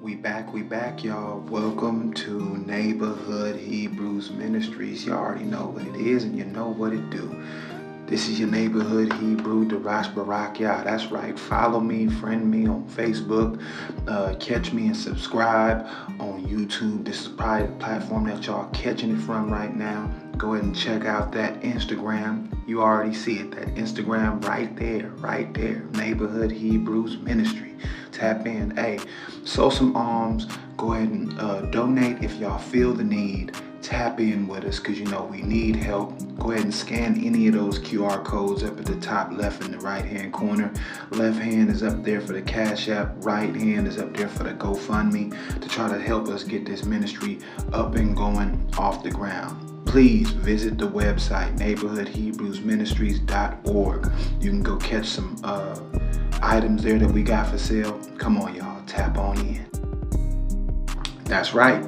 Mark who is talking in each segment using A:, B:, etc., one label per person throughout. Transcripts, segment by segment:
A: We back, y'all. Welcome to Neighborhood Hebrews Ministries. You already know what it is and you know what it do. This is your neighborhood Hebrew, Darash Barakia. That's right. Follow me, friend me on Facebook, catch me and subscribe on YouTube. This is probably the platform that y'all catching it from right now. Go ahead and check out that Instagram. You already see it. That Instagram right there. Neighborhood Hebrews Ministry. Tap in. Hey, sow some alms. Go ahead and donate if y'all feel the need. Tap in with us because you know we need help. Go ahead and scan any of those QR codes up at the top left and the right hand corner. Left hand is up there for the Cash App. Right hand is up there for the GoFundMe to try to help us get this ministry up and going off the ground. Please visit the website neighborhoodhebrewsministries.org. You can go catch some items there that we got for sale. Come on, y'all, tap on in. That's right.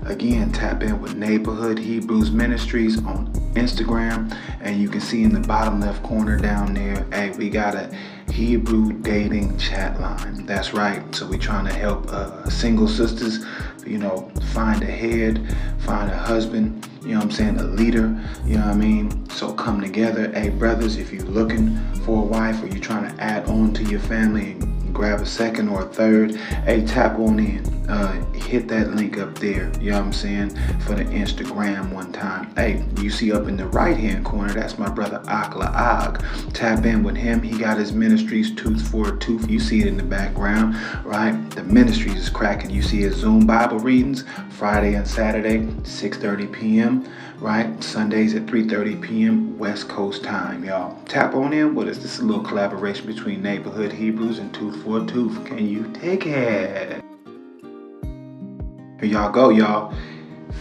A: Again, tap in with Neighborhood Hebrews Ministries on Instagram, and you can see in the bottom left corner down there, hey, we got a Hebrew dating chat line. That's right. So we're trying to help single sisters, find a head, find a husband, a leader, So come together. Hey, brothers, if you're looking for a wife or you're trying to add on to your family and grab a second or a third, hey, tap on in. Hit that link up there, for the Instagram one time. Hey, you see up in the right hand corner, that's my brother Akla Og. Tap in with him. He got his ministries Tooth for a Tooth. You see it in the background, right? The ministries is cracking. You see his Zoom Bible readings Friday and Saturday, 6:30 p.m., right? Sundays at 3:30 p.m. West Coast time, y'all. Tap on in with us. This is a little collaboration between Neighborhood Hebrews and Tooth for a Tooth. Can you take it? Here y'all go, y'all.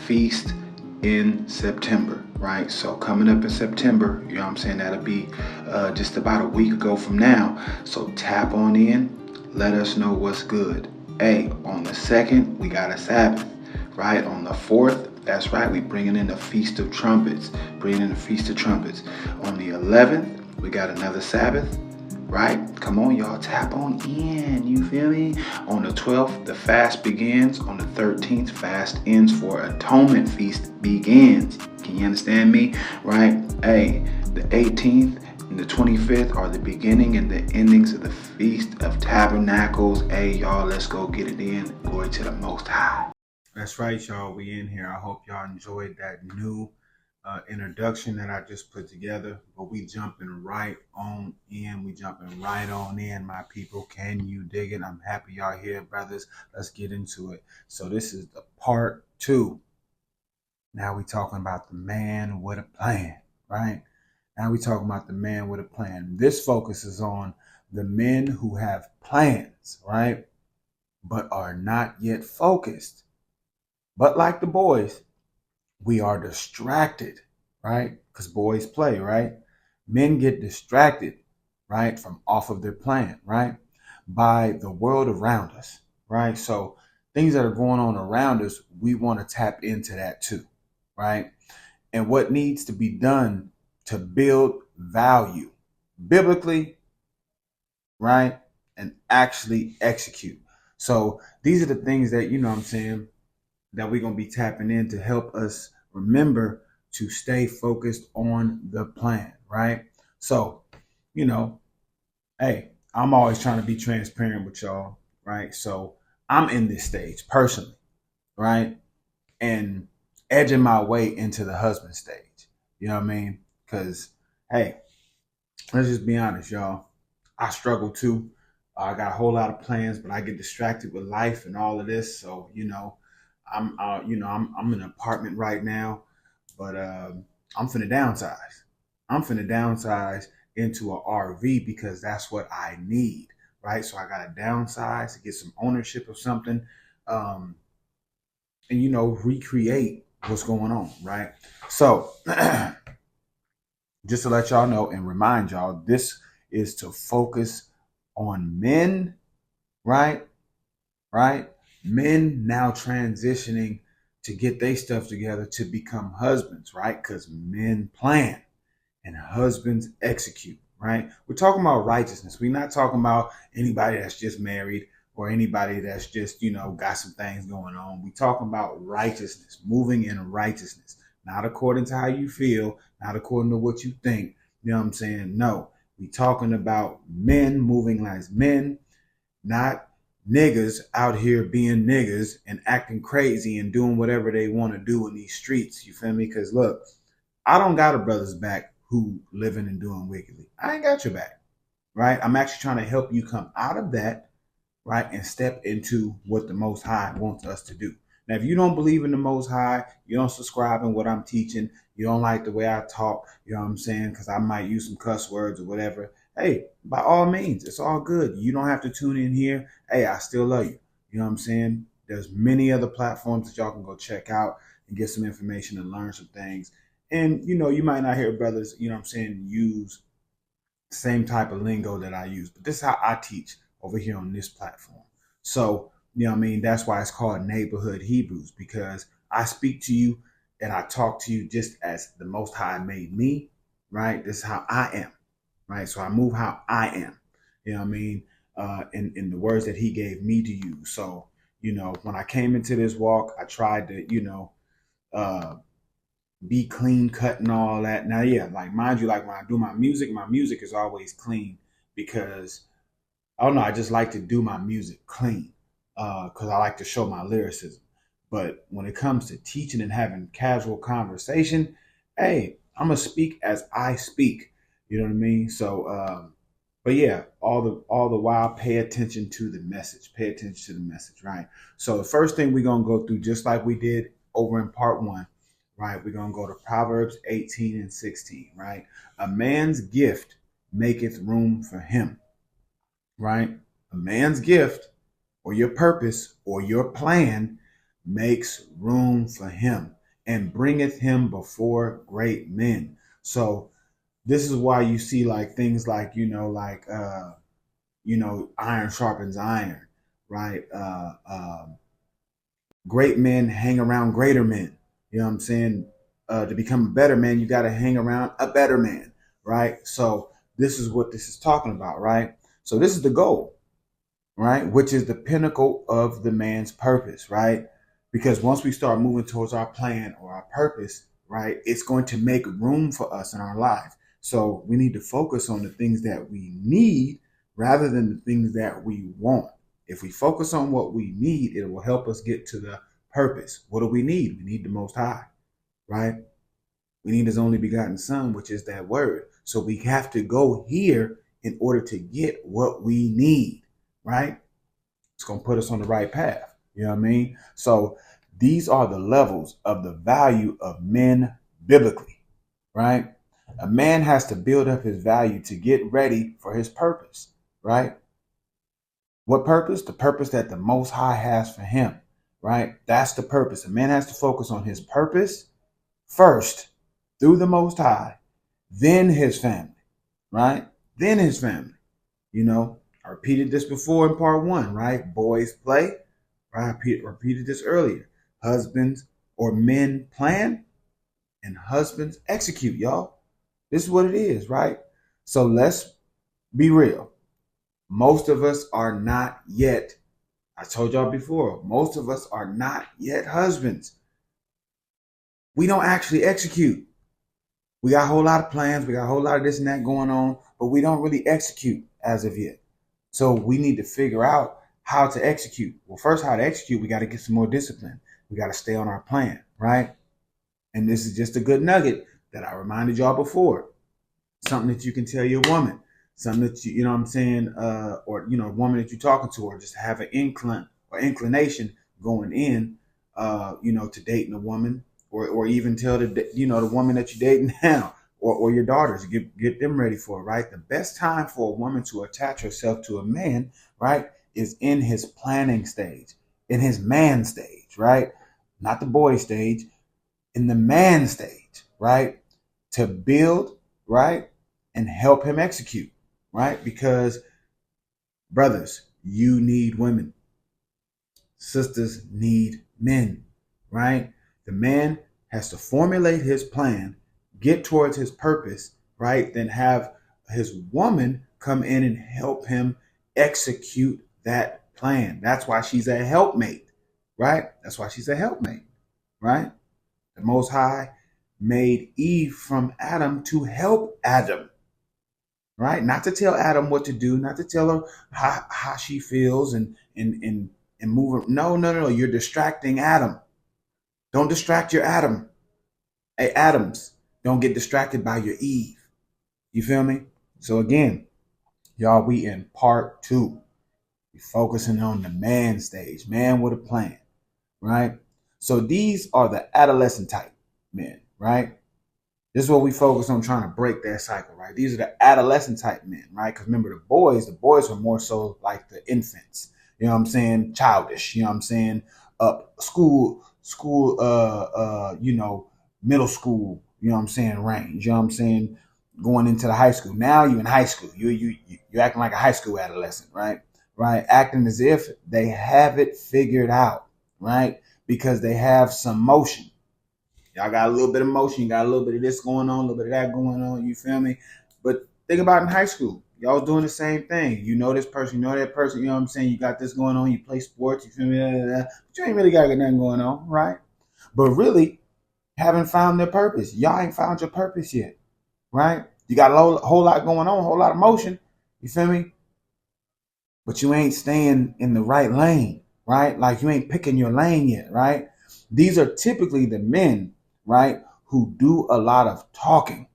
A: Feast in September, right? So coming up in September, that'll be just about a week ago from now. So tap on in. Let us know what's good. Hey, on the 2nd, we got a Sabbath, right? On the 4th, that's right, we bringing in the Feast of Trumpets. On the 11th, we got another Sabbath. Right? Come on, y'all. Tap on in. You feel me? On the 12th, the fast begins. On the 13th, fast ends for Atonement Feast begins. Can you understand me? Right? Hey, the 18th and the 25th are the beginning and the endings of the Feast of Tabernacles. Hey, y'all, let's go get it in. Glory to the Most High. That's right, y'all. We in here. I hope y'all enjoyed that new introduction that I just put together, but we jumping right on in. My people. Can you dig it? I'm happy y'all here, brothers. Let's get into it. So this is the part 2. Now we talking about the man with a plan, right? This focuses on the men who have plans, right? But are not yet focused. But like the boys, we are distracted, right? Because boys play, right? Men get distracted, right? From off of their plan, right? By the world around us, right? So things that are going on around us, we want to tap into that too, right? And what needs to be done to build value biblically, right? And actually execute. So these are the things that, that we're going to be tapping in to help us remember to stay focused on the plan, right? So, hey, I'm always trying to be transparent with y'all, right? So I'm in this stage personally, right? And edging my way into the husband stage. You know what I mean? Because, hey, let's just be honest, y'all. I struggle too. I got a whole lot of plans, but I get distracted with life and all of this. So, I'm in an apartment right now, but I'm finna downsize. Into an RV because that's what I need, right? So I gotta downsize to get some ownership of something, and recreate what's going on, right? So just to let y'all know and remind y'all, this is to focus on men, right? Men now transitioning to get their stuff together to become husbands, right? Because men plan and husbands execute, right? We're talking about righteousness. We're not talking about anybody that's just married or anybody that's just, got some things going on. We talking about righteousness, moving in righteousness, not according to how you feel, not according to what you think. You know what I'm saying? No, we talking about men moving as men, not niggas out here being niggas and acting crazy and doing whatever they want to do in these streets. You feel me? Because look, I don't got a brother's back who living and doing wickedly. I ain't got your back, right? I'm actually trying to help you come out of that, right, and step into what the Most High wants us to do. Now, if you don't believe in the Most High, you don't subscribe in what I'm teaching, you don't like the way I talk, you know what I'm saying, because I might use some cuss words or whatever, hey, by all means, it's all good. You don't have to tune in here. Hey, I still love you. You know what I'm saying? There's many other platforms that y'all can go check out and get some information and learn some things. And, you might not hear brothers, you know what I'm saying, use the same type of lingo that I use. But this is how I teach over here on this platform. So, that's why it's called Neighborhood Hebrews, because I speak to you and I talk to you just as the Most High made me, right? This is how I am, right? So I move how I am, in the words that he gave me to use. So, when I came into this walk, I tried to, be clean cut and all that. Now, yeah, like mind you, like when I do my music is always clean because I don't know, I just like to do my music clean because I like to show my lyricism. But when it comes to teaching and having casual conversation, hey, I'm gonna speak as I speak. You know what I mean? So, but yeah, all the while, pay attention to the message. Pay attention to the message, right? So the first thing we're gonna go through, just like we did over in part 1, right? We're going to go to Proverbs 18 and 16, right? A man's gift maketh room for him, right? A man's gift or your purpose or your plan makes room for him and bringeth him before great men. So this is why you see like things like, iron sharpens iron, right? Great men hang around greater men. You know what I'm saying? To become a better man, you got to hang around a better man, right? So this is what this is talking about, right? So this is the goal, right? Which is the pinnacle of the man's purpose, right? Because once we start moving towards our plan or our purpose, right, it's going to make room for us in our life. So we need to focus on the things that we need rather than the things that we want. If we focus on what we need, it will help us get to the purpose. What do we need? We need the Most High, right? We need his only begotten son, which is that word. So we have to go here in order to get what we need, right? It's going to put us on the right path. You know what I mean? So these are the levels of the value of men biblically, right? A man has to build up his value to get ready for his purpose, right? What purpose? The purpose that the Most High has for him, right? That's the purpose. A man has to focus on his purpose first through the Most High, then his family, right? Then his family. I repeated this before in part 1, right? Boys play, right? I repeated this earlier. Husbands or men plan and husbands execute, y'all. This is what it is, right? So let's be real. Most of us are not yet, I told y'all before, most of us are not yet husbands. We don't actually execute. We got a whole lot of plans. We got a whole lot of this and that going on, but we don't really execute as of yet. So we need to figure out how to execute. Well, first, how to execute, we got to get some more discipline. We got to stay on our plan, right? And this is just a good nugget that I reminded y'all before. Something that you can tell your woman. Something that you know what I'm saying, or a woman that you're talking to, or just have an inclination going in, to dating a woman, or even tell the woman that you're dating now, or your daughters, get them ready for it, right? The best time for a woman to attach herself to a man, right, is in his planning stage, in his man stage, right? Not the boy stage, in the man stage, right? To build, right, and help him execute. Right? Because brothers, you need women. Sisters need men, right? The man has to formulate his plan, get towards his purpose, right? Then have his woman come in and help him execute that plan. That's why she's a helpmate, right? That's why she's a helpmate, right? The Most High made Eve from Adam to help Adam, right? Not to tell Adam what to do, not to tell her how she feels and move her. No. You're distracting Adam. Don't distract your Adam. Hey, Adams, don't get distracted by your Eve. You feel me? So again, y'all, we in part 2. We focusing on the man stage, man with a plan, right? So these are the adolescent type men, right? This is what we focus on, trying to break that cycle, right? These are the adolescent type men, right? Because remember, the boys were more so like the infants, you know what I'm saying? Childish, you know what I'm saying? School, middle school, you know what I'm saying? Range, you know what I'm saying? Going into the high school. Now you're in high school. You're acting like a high school adolescent, right? Right? Acting as if they have it figured out, right? Because they have some motion. Y'all got a little bit of motion. You got a little bit of this going on, a little bit of that going on. You feel me? But think about in high school. Y'all doing the same thing. You know this person, you know that person. You know what I'm saying? You got this going on. You play sports. You feel me? But you ain't really got nothing going on, right? But really, haven't found their purpose. Y'all ain't found your purpose yet, right? You got a whole lot going on, a whole lot of motion. You feel me? But you ain't staying in the right lane, right? Like you ain't picking your lane yet, right? These are typically the men, right, who do a lot of talking,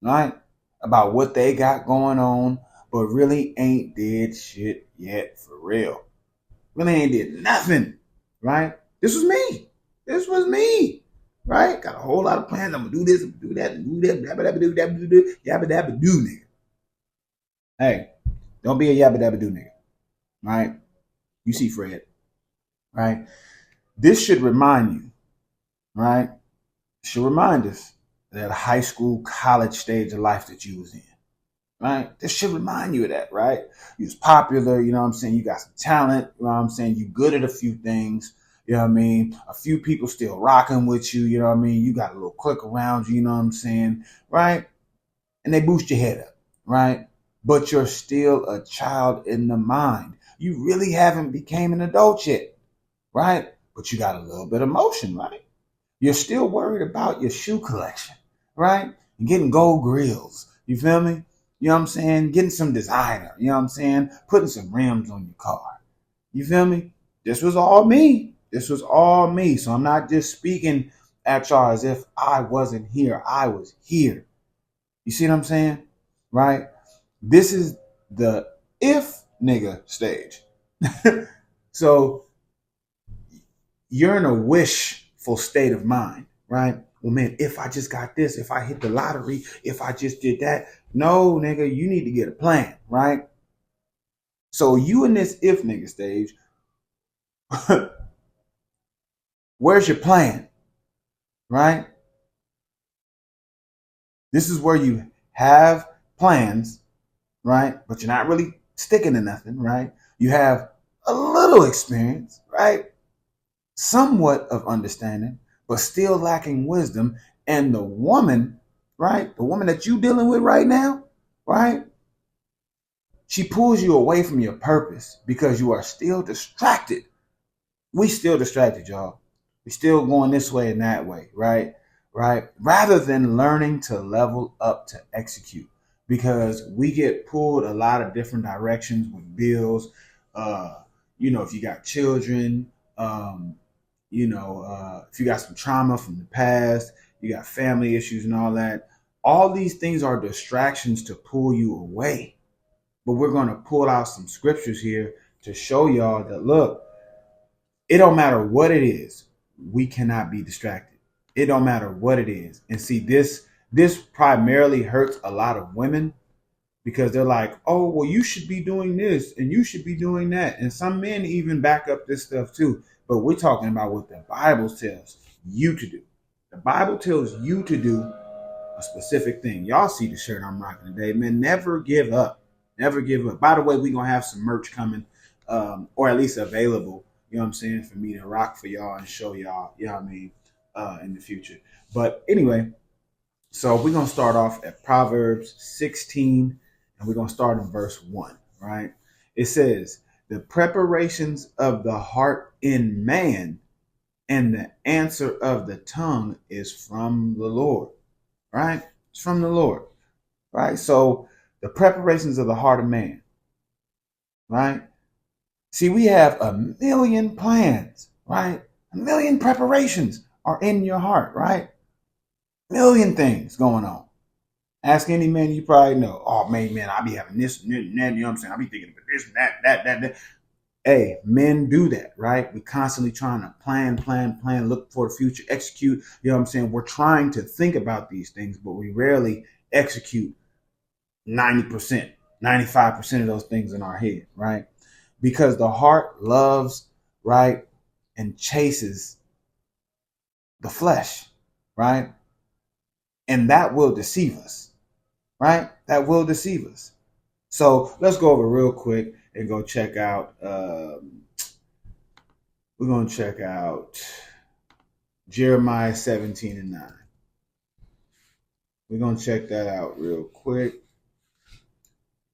A: right, about what they got going on, but really ain't did shit yet for real. Really ain't did nothing, right? This was me, right? Got a whole lot of plans. I'm gonna do this, I'm gonna do that, and do that, yabba dabba do, nigga. Hey, don't be a yabba dabba do, nigga, right? You see Fred, right? This should remind you, right? Should remind us that high school, college stage of life that you was in, right? This should remind you of that, right? You was popular, you know what I'm saying? You got some talent, you know what I'm saying? You good at a few things, you know what I mean? A few people still rocking with you, you know what I mean? You got a little clique around you, you know what I'm saying? Right? And they boost your head up, right? But you're still a child in the mind. You really haven't became an adult yet, right? But you got a little bit of motion, right? You're still worried about your shoe collection, right? You're getting gold grills. You feel me? You know what I'm saying? Getting some designer. You know what I'm saying? Putting some rims on your car. You feel me? This was all me. This was all me. So I'm not just speaking at y'all as if I wasn't here. I was here. You see what I'm saying? Right? This is the if nigga stage. So you're in a wishful state of mind, right? Well, man, if I just got this, if I hit the lottery, if I just did that. No, nigga, you need to get a plan, right? So you in this if nigga stage, where's your plan, right? This is where you have plans, right? But you're not really sticking to nothing, right? You have a little experience, right? Somewhat of understanding, but still lacking wisdom. And the woman, right? The woman that you dealing with right now, right? She pulls you away from your purpose because you are still distracted. We still distracted, y'all. We still going this way and that way, right? Right? Rather than learning to level up to execute, because we get pulled a lot of different directions with bills. If you got children, if you got some trauma from the past, you got family issues and all that. All these things are distractions to pull you away. But we're going to pull out some scriptures here to show y'all that, look, it don't matter what it is. We cannot be distracted. It don't matter what it is. And see, this primarily hurts a lot of women because they're like, oh, well, you should be doing this and you should be doing that. And some men even back up this stuff too. But we're talking about what the Bible tells you to do. The Bible tells you to do a specific thing. Y'all see the shirt I'm rocking today, man. Never give up. Never give up. By the way, we're going to have some merch coming, or at least available, you know what I'm saying, for me to rock for y'all and show y'all, you know what I mean, in the future. But anyway, so we're going to start off at Proverbs 16, and we're going to start in verse 1, right? It says,
B: The preparations of the heart in man and the answer of the tongue is from the Lord, right? It's from the Lord, right? So the preparations of the heart of man, right? See, we have a million plans, right? A million preparations are in your heart, right? Million things going on. Ask any man you probably know. Oh man, I be having this and that, you know what I'm saying? I be thinking about this and that. Hey, men do that, right? We constantly trying to plan, look for the future, execute. You know what I'm saying? We're trying to think about these things, but we rarely execute 90%, 95% of those things in our head, right? Because the heart loves, right, and chases the flesh, right? And that will deceive us, right? That will deceive us. So let's go over real quick and go check out. We're going to check out Jeremiah 17 and 9. We're going to check that out real quick.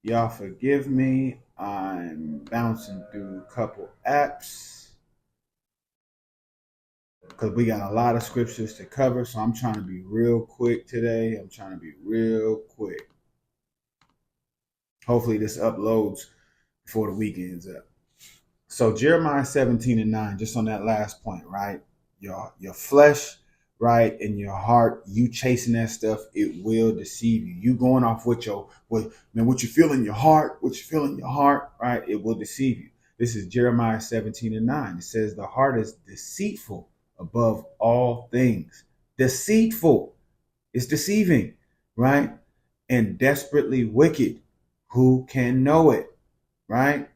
B: Y'all forgive me. I'm bouncing through a couple apps because we got a lot of scriptures to cover. So I'm trying to be real quick today. Hopefully this uploads before the weekend's up. So Jeremiah 17 and 9, just on that last point, right? Your flesh, right, and your heart, you chasing that stuff, it will deceive you. You going off what you feel in your heart, right? It will deceive you. This is Jeremiah 17 and 9. It says the heart is deceitful above all things. Deceitful. It's deceiving, right? And desperately wicked. Who can know it, right?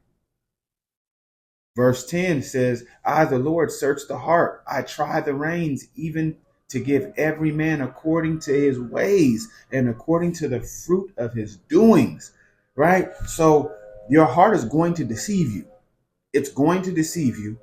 B: Verse 10 says, I, the Lord, search the heart. I try the reins, even to give every man according to his ways and according to the fruit of his doings, right? So your heart is going to deceive you. It's going to deceive you,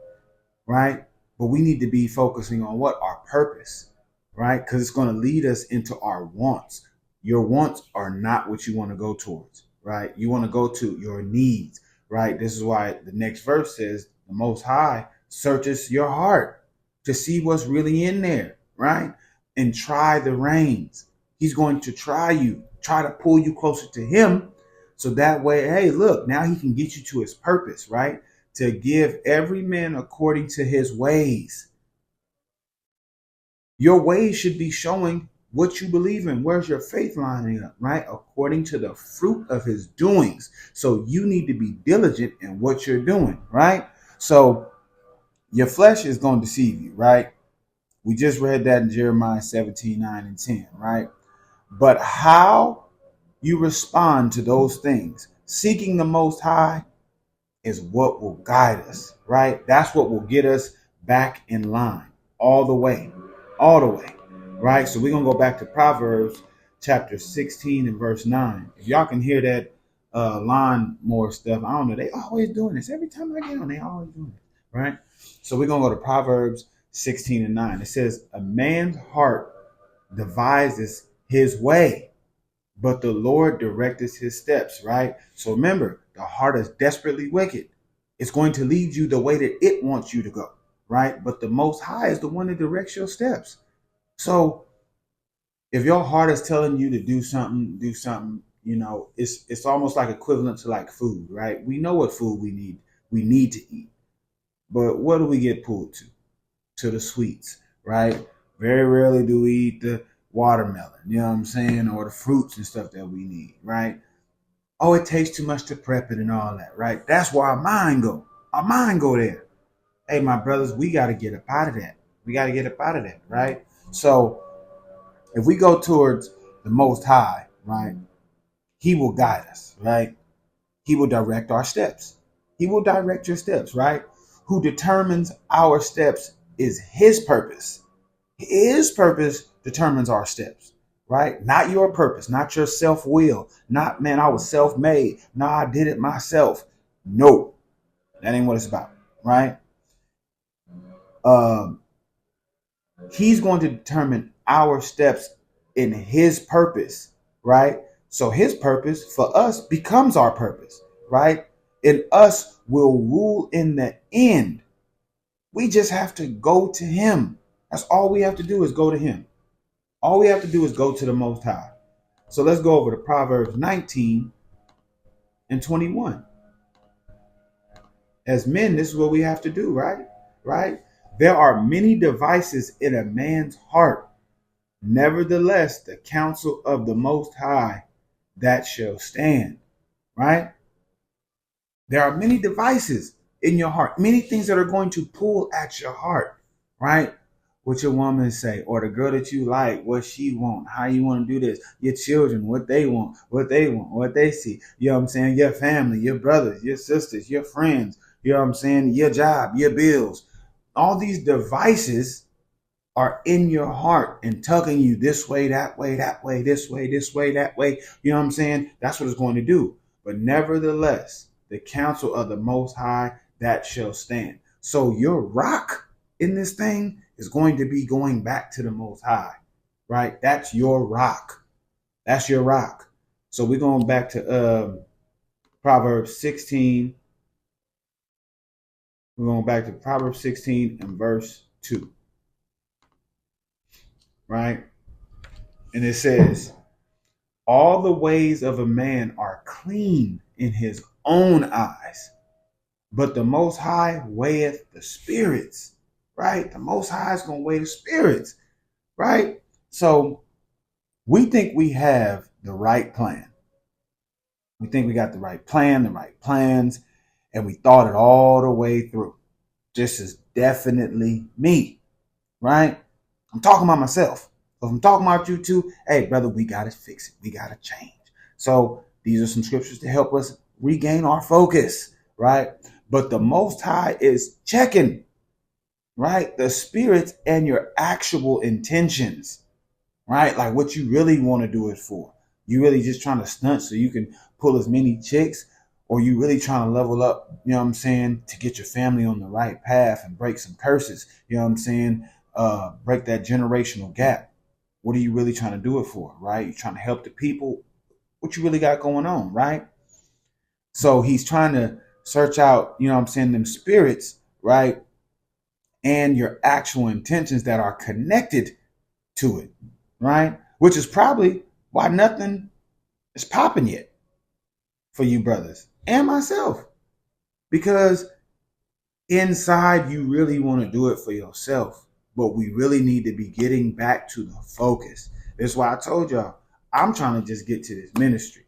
B: right? But we need to be focusing on what? Our purpose, right? Because it's going to lead us into our wants. Your wants are not what you want to go towards, right? You want to go to your needs. Right? This is why the next verse says the Most High searches your heart to see what's really in there, right? And try the reins. He's going to try to pull you closer to him. So that way, hey, look, now he can get you to his purpose, right? To give every man according to his ways. Your ways should be showing what you believe in. Where's your faith lining up, right? According to the fruit of his doings. So you need to be diligent in what you're doing, right? So your flesh is going to deceive you, right? We just read that in Jeremiah 17, 9 and 10, right? But how you respond to those things, seeking the Most High, is what will guide us, right? That's what will get us back in line all the way, right? So we're going to go back to Proverbs chapter 16 and verse 9. If y'all can hear that lawnmower stuff, I don't know, they always doing this. Every time I get on, they always doing it, right? So we're going to go to Proverbs 16 and 9. It says, a man's heart devises his way, but the Lord directs his steps, right? So remember, the heart is desperately wicked. It's going to lead you the way that it wants you to go, right? But the Most High is the one that directs your steps. So if your heart is telling you to do something, you know, it's almost like equivalent to like food, right? We know what food we need to eat. But what do we get pulled to? To the sweets, right? Very rarely do we eat the watermelon, you know what I'm saying? Or the fruits and stuff that we need, right? Oh, it takes too much to prep it and all that, right? That's where our mind go. Our mind go there. Hey, my brothers, we got to get up out of that. Right? So if we go towards the Most High, right, he will guide us, right? He will direct our steps. He will direct your steps, right? Who determines our steps is his purpose. His purpose determines our steps, right? Not your purpose, not your self-will, not, man, I was self-made. No, I did it myself. No, that ain't what it's about, right? He's going to determine our steps in his purpose, right? So his purpose for us becomes our purpose, right? and us will rule in the end. We just have to go to him. That's all we have to do is go to him. All we have to do is go to the Most High. So let's go over to Proverbs 19 and 21. As men, this is what we have to do, right? Right? There are many devices in a man's heart. Nevertheless, the counsel of the Most High, that shall stand. Right? There are many devices in your heart, many things that are going to pull at your heart, right? What your woman say, or the girl that you like, what she want, how you want to do this, your children, what they want, what they see. You know what I'm saying? Your family, your brothers, your sisters, your friends, you know what I'm saying? Your job, your bills. All these devices are in your heart and tugging you this way, that way, this way, that way. You know what I'm saying? That's what it's going to do. But nevertheless, the counsel of the Most High, that shall stand. So your rock in this thing is going to be going back to the Most High, right? That's your rock. That's your rock. So we're going back to Proverbs 16. We're going back to Proverbs 16 and verse 2. Right? And it says, all the ways of a man are clean in his own eyes, but the Most High weigheth the spirits. Right? The Most High is going to weigh the spirits. Right? So we think we have the right plan. We think we got the right plan, the right plans, and we thought it all the way through. This is definitely me. Right? I'm talking about myself. So if I'm talking about you too, hey, brother, we got to fix it. We got to change. So these are some scriptures to help us regain our focus, right? But the Most High is checking, right? The spirits and your actual intentions, right? Like what you really want to do it for. You really just trying to stunt so you can pull as many chicks, or you really trying to level up, you know what I'm saying, to get your family on the right path and break some curses, you know what I'm saying? Break that generational gap. What are you really trying to do it for, right? You're trying to help the people. What you really got going on, right? So he's trying to search out, you know what I'm saying, them spirits, right? And your actual intentions that are connected to it, right? Which is probably why nothing is popping yet for you brothers and myself. Because inside you really want to do it for yourself. But we really need to be getting back to the focus. That's why I told y'all, I'm trying to just get to this ministry.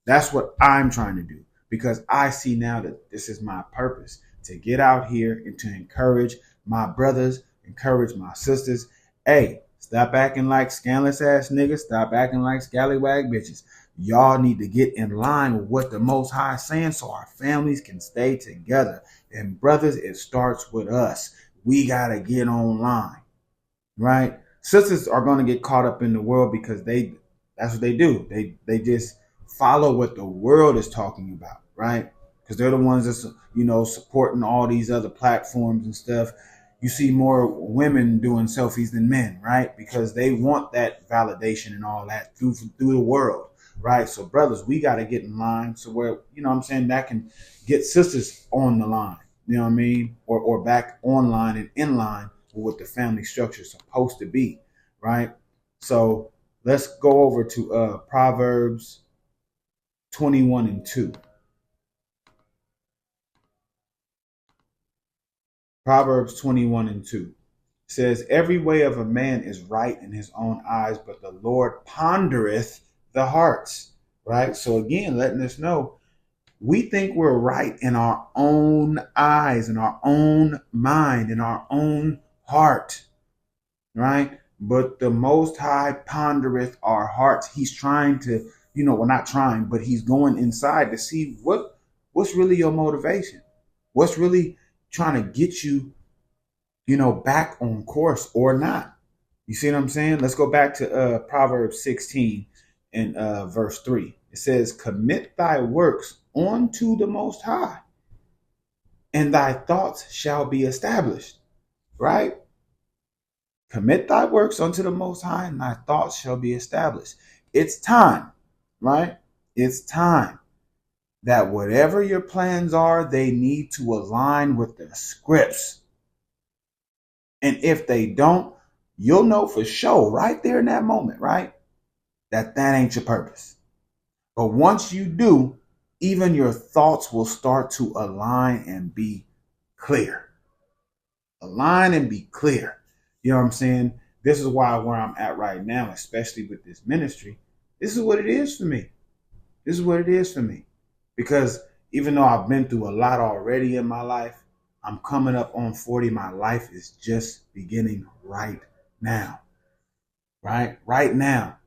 B: That's what I'm trying to do. Because I see now that this is my purpose, to get out here and to encourage my brothers, encourage my sisters. Hey, stop acting like scandalous ass niggas. Stop acting like scallywag bitches. Y'all need to get in line with what the Most High is saying so our families can stay together. And brothers, it starts with us. We got to get online, right? Sisters are going to get caught up in the world because that's what they do. They just follow what the world is talking about, right? Because they're the ones that's, you know, supporting all these other platforms and stuff. You see more women doing selfies than men, right? Because they want that validation and all that through the world, right? So brothers, we got to get in line so where, you know what I'm saying, that can get sisters on the line. You know what I mean? Or back online and in line with what the family structure is supposed to be, right? So let's go over to Proverbs 21 and 2. Proverbs 21 and 2 says, every way of a man is right in his own eyes, but the Lord pondereth the hearts, right? So again, letting us know, we think we're right in our own eyes, in our own mind, in our own heart, right? But the Most High pondereth our hearts. He's trying to, you know, well, not trying, but he's going inside to see what's really your motivation. What's really trying to get you, you know, back on course or not. You see what I'm saying? Let's go back to Proverbs 16 and verse 3. It says, commit thy works unto the Most High, and thy thoughts shall be established, right? Commit thy works unto the Most High, and thy thoughts shall be established. It's time, right? It's time. that whatever your plans are, they need to align with the scripts. And if they don't, you'll know for sure right there in that moment, right? That ain't your purpose. But once you do, even your thoughts will start to align and be clear. Align and be clear. You know what I'm saying? This is why where I'm at right now, especially with this ministry, this is what it is for me. This is what it is for me. Because even though I've been through a lot already in my life, I'm coming up on 40. My life is just beginning right now. Right now.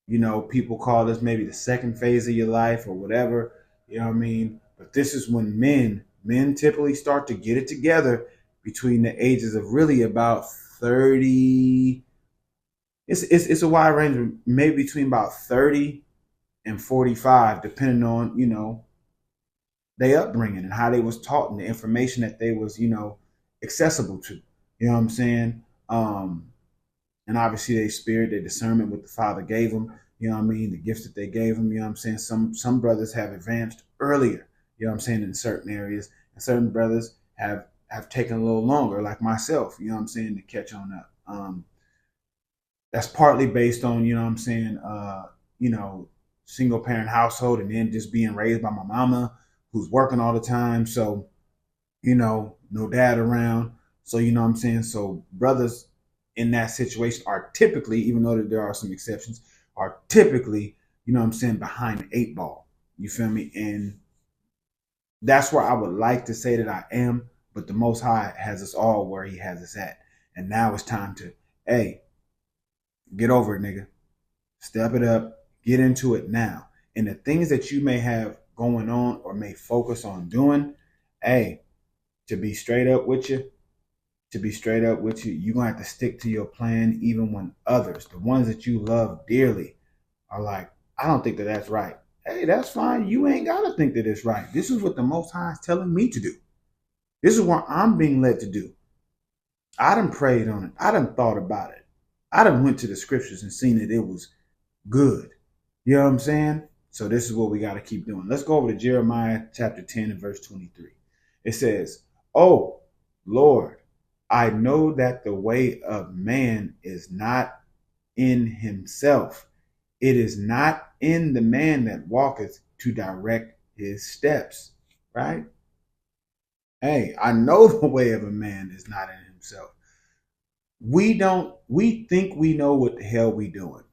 B: You know, people call this maybe the second phase of your life or whatever. You know what I mean? But this is when men typically start to get it together between the ages of really about 30. It's a wide range of maybe between about 30 and 45, depending on, you know, their upbringing and how they was taught and the information that they was, you know, accessible to. You know what I'm saying? And obviously their spirit, their discernment, what the Father gave them, you know what I mean, the gifts that they gave them, you know what I'm saying? Some brothers have advanced earlier, you know what I'm saying, in certain areas, and certain brothers have taken a little longer, like myself, you know what I'm saying, to catch on up. That's partly based on, you know what I'm saying, you know, single parent household, and then just being raised by my mama who's working all the time. So, you know, no dad around. So, you know what I'm saying? So brothers in that situation are typically, even though there are some exceptions, are typically, you know what I'm saying, behind the 8 ball. You feel me? And that's where I would like to say that I am, but the Most High has us all where he has us at. And now it's time to, hey, get over it, nigga. Step it up. Get into it now. And the things that you may have going on or may focus on doing, hey, to be straight up with you, you're going to have to stick to your plan even when others, the ones that you love dearly, are like, I don't think that that's right. Hey, that's fine. You ain't got to think that it's right. This is what the Most High is telling me to do. This is what I'm being led to do. I done prayed on it. I done thought about it. I done went to the scriptures and seen that it was good. You know what I'm saying? So this is what we got to keep doing. Let's go over to Jeremiah chapter 10 and verse 23. It says, "Oh, Lord, I know that the way of man is not in himself. It is not in the man that walketh to direct his steps." Right? Hey, I know the way of a man is not in himself. We think we know what the hell we doing.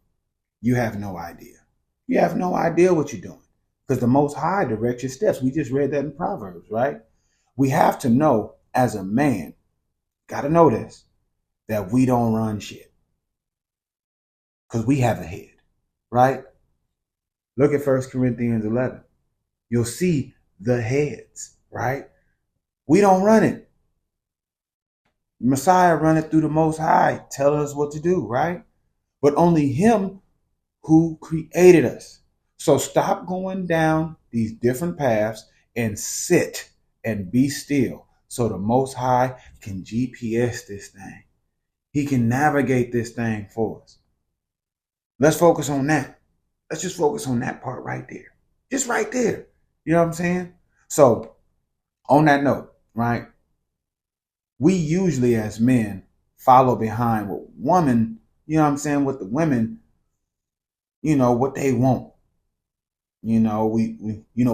B: You have no idea. You have no idea what you're doing. Because the Most High directs your steps. We just read that in Proverbs, right? We have to know as a man, gotta know this, that we don't run shit. Because we have a head, right? Look at 1 Corinthians 11. You'll see the heads, right? We don't run it. Messiah run it through the Most High, tell us what to do, right? But only him who created us. So stop going down these different paths and sit and be still so the Most High can GPS this thing. He can navigate this thing for us. Let's focus on that. Let's just focus on that part right there. Just right there. You know what I'm saying? So on that note, right? We usually as men follow behind what women, you know what I'm saying, what the women, you know, what they want. You know, we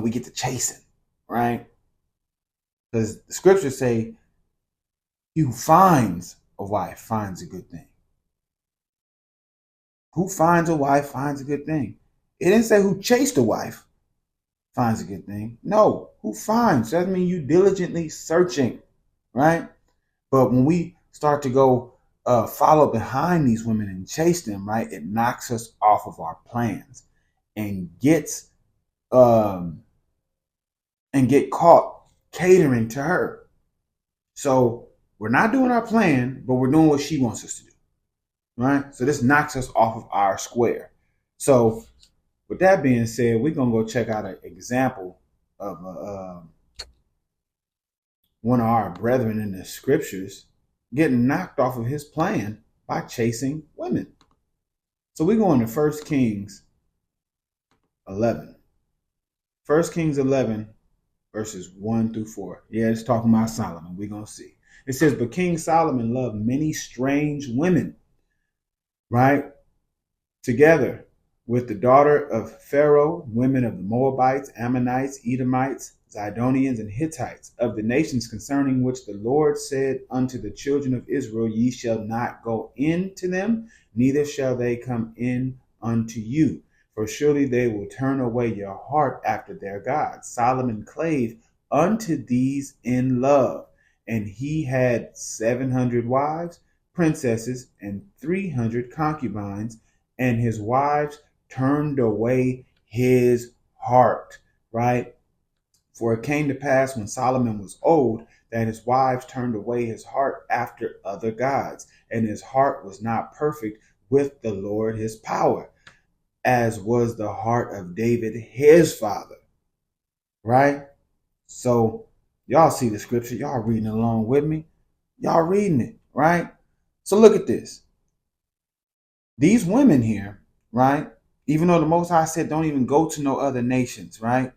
B: get to chasing, right? Because the scriptures say, he who finds a wife finds a good thing. Who finds a wife finds a good thing. It didn't say who chased a wife finds a good thing. No, who finds. That means you diligently searching, right? But when we start to go follow behind these women and chase them, right, it knocks us off of our plans and get caught catering to her. So we're not doing our plan, but we're doing what she wants us to do, right? So this knocks us off of our square. So with that being said, we're going to go check out an example of one of our brethren in the scriptures getting knocked off of his plan by chasing women. So we're going to 1 Kings 11. 1 Kings 11, verses 1 through 4. Yeah, it's talking about Solomon. We're going to see. It says, but King Solomon loved many strange women, right? Together with the daughter of Pharaoh, women of the Moabites, Ammonites, Edomites, Zidonians, and Hittites, of the nations concerning which the Lord said unto the children of Israel, ye shall not go in to them, neither shall they come in unto you. For surely they will turn away your heart after their gods. Solomon clave unto these in love, and he had 700 wives, princesses, and 300 concubines, and his wives turned away his heart, right? For it came to pass when Solomon was old that his wives turned away his heart after other gods, and his heart was not perfect with the Lord his power, as was the heart of David his father, right? So y'all see the scripture, y'all reading along with me, y'all reading it, right? So look at this. These women here, right? Even though the Most High said don't even go to no other nations, right?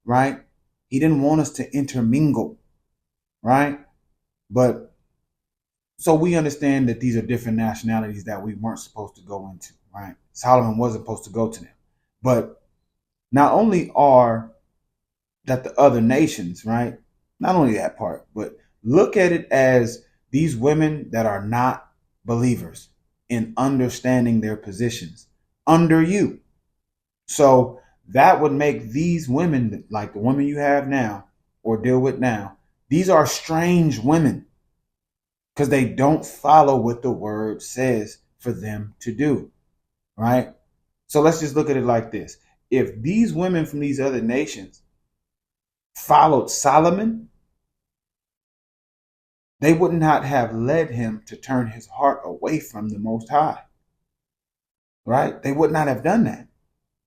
B: Right? He didn't want us to intermingle, right? But so we understand that these are different nationalities that we weren't supposed to go into, right? Solomon wasn't supposed to go to them. But not only are that the other nations, right? Not only that part, but look at it as these women that are not believers in understanding their positions under you. So that would make these women, like the women you have now or deal with now, these are strange women because they don't follow what the word says for them to do, right? So let's just look at it like this. If these women from these other nations followed Solomon, they would not have led him to turn his heart away from the Most High, right? They would not have done that,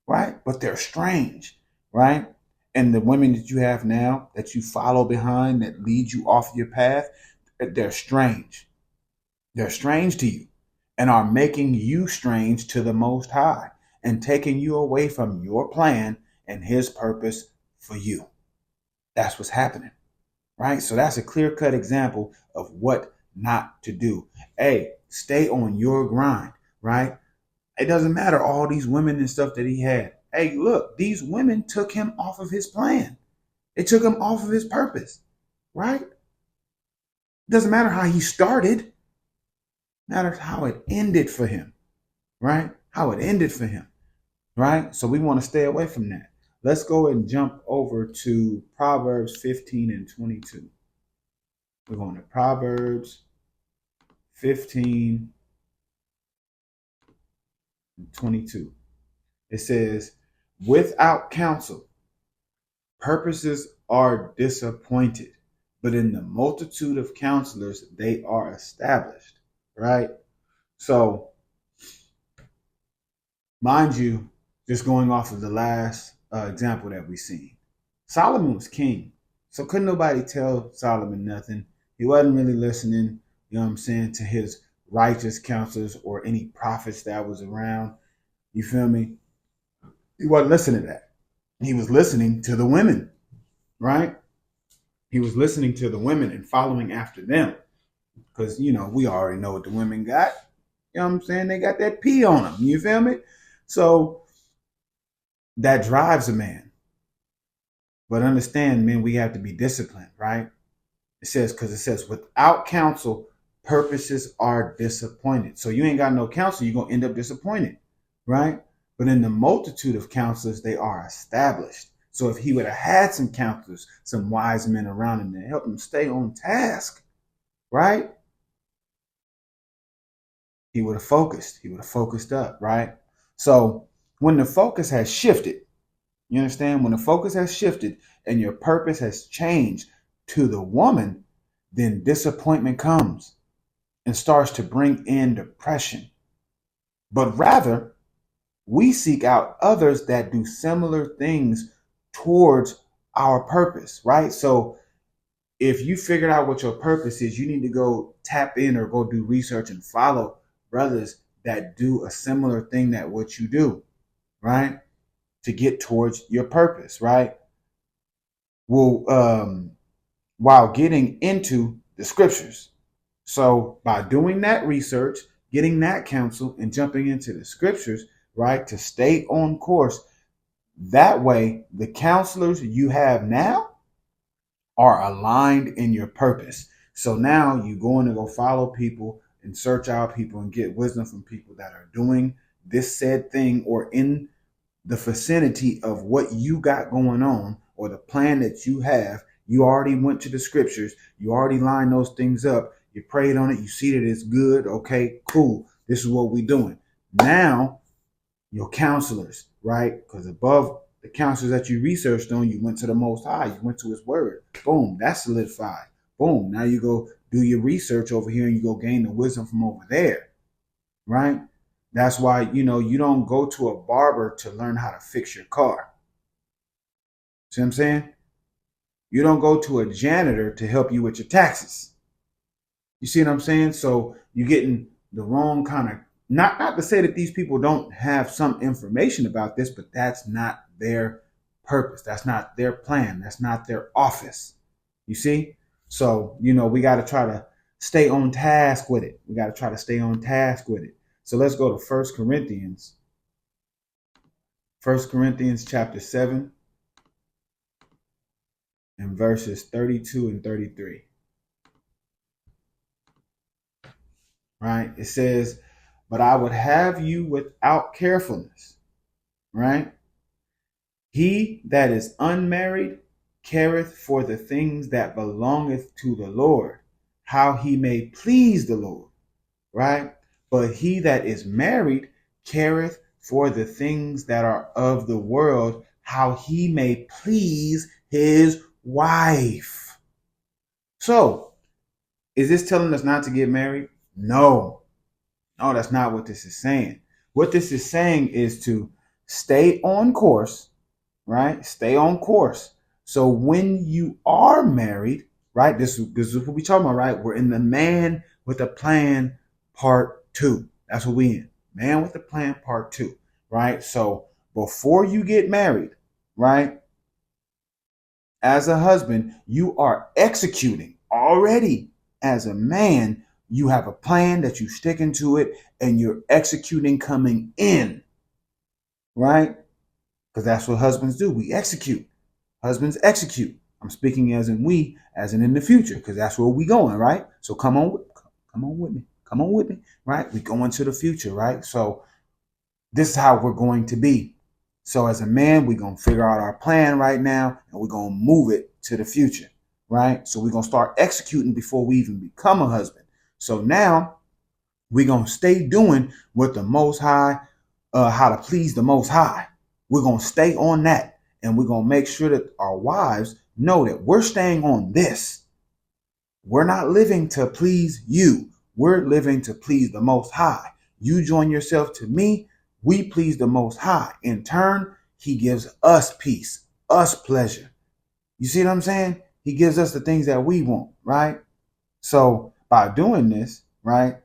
B: right? But they're strange, right? And the women that you have now that you follow behind that lead you off your path, they're strange. They're strange to you and are making you strange to the Most High and taking you away from your plan and his purpose for you. That's what's happening, right? So that's a clear-cut example of what not to do. Hey, stay on your grind, right? It doesn't matter all these women and stuff that he had. Hey, look, these women took him off of his plan. It took him off of his purpose, right? It doesn't matter how he started. It matters how it ended for him, right? How it ended for him, right? So we want to stay away from that. Let's go and jump over to Proverbs 15 and 22. We're going to Proverbs 15 and 22. It says, without counsel, purposes are disappointed, but in the multitude of counselors, they are established, right? So, mind you, just going off of the last example that we seen, Solomon was king. So couldn't nobody tell Solomon nothing. He wasn't really listening, you know what I'm saying, to his righteous counselors or any prophets that was around. You feel me? He wasn't listening to that. He was listening to the women, right? He was listening to the women and following after them. Because, you know, we already know what the women got. You know what I'm saying? They got that pee on them. You feel me? So that drives a man. But understand, men, we have to be disciplined, right? It says, without counsel, purposes are disappointed. So you ain't got no counsel, you're going to end up disappointed, right? But in the multitude of counselors, they are established. So if he would have had some counselors, some wise men around him to help him stay on task, right? He would have focused. He would have focused up, right? So when the focus has shifted, you understand? When the focus has shifted and your purpose has changed to the woman, then disappointment comes and starts to bring in depression. But rather, we seek out others that do similar things towards our purpose, right? So if you figured out what your purpose is, you need to go tap in or go do research and follow brothers that do a similar thing that what you do, right? To get towards your purpose, right? will while getting into the scriptures. So by doing that research, getting that counsel, and jumping into the scriptures, right, to stay on course, that way the counselors you have now are aligned in your purpose. So now you're going to go follow people and search out people and get wisdom from people that are doing this said thing or in the vicinity of what you got going on or the plan that you have. You already went to the scriptures. You already lined those things up. You prayed on it. You see that it's good. Okay, cool. This is what we're doing. Now, your counselors, right? Because above the counselors that you researched on, you went to the Most High. You went to His Word. Boom, that's solidified. Boom, now you go do your research over here and you go gain the wisdom from over there, right? That's why, you don't go to a barber to learn how to fix your car. See what I'm saying? You don't go to a janitor to help you with your taxes. You see what I'm saying? So you're getting the wrong kind of, not to say that these people don't have some information about this, but that's not their purpose. That's not their plan. That's not their office. You see? So, we got to try to stay on task with it. We got to try to stay on task with it. So let's go to 1 Corinthians. 1 Corinthians chapter 7 and verses 32 and 33. Right? It says, but I would have you without carefulness. Right? He that is unmarried careth for the things that belongeth to the Lord, how he may please the Lord. Right? But he that is married careth for the things that are of the world, how he may please his wife. So, is this telling us not to get married? No, that's not what this is saying. What this is saying is to stay on course, right? Stay on course. So when you are married, right? This is what we're talking about, right? We're in the Man with a Plan part 2. That's what we in. Man with a Plan part 2, right? So before you get married, right? As a husband, you are executing already. As a man, you have a plan that you stick into it and you're executing coming in, right? Because that's what husbands do. We execute. Husbands execute. I'm speaking as in we, as in the future, because that's where we going, right? So come on with me, right? We go into the future, right? So this is how we're going to be. So as a man, we're going to figure out our plan right now and we're going to move it to the future, right? So we're going to start executing before we even become a husband. So now we're going to stay doing what the Most High, how to please the Most High. We're going to stay on that. And we're going to make sure that our wives know that we're staying on this. We're not living to please you. We're living to please the Most High. You join yourself to me. We please the Most High. In turn, He gives us peace, us pleasure. You see what I'm saying? He gives us the things that we want, right? So by doing this, right,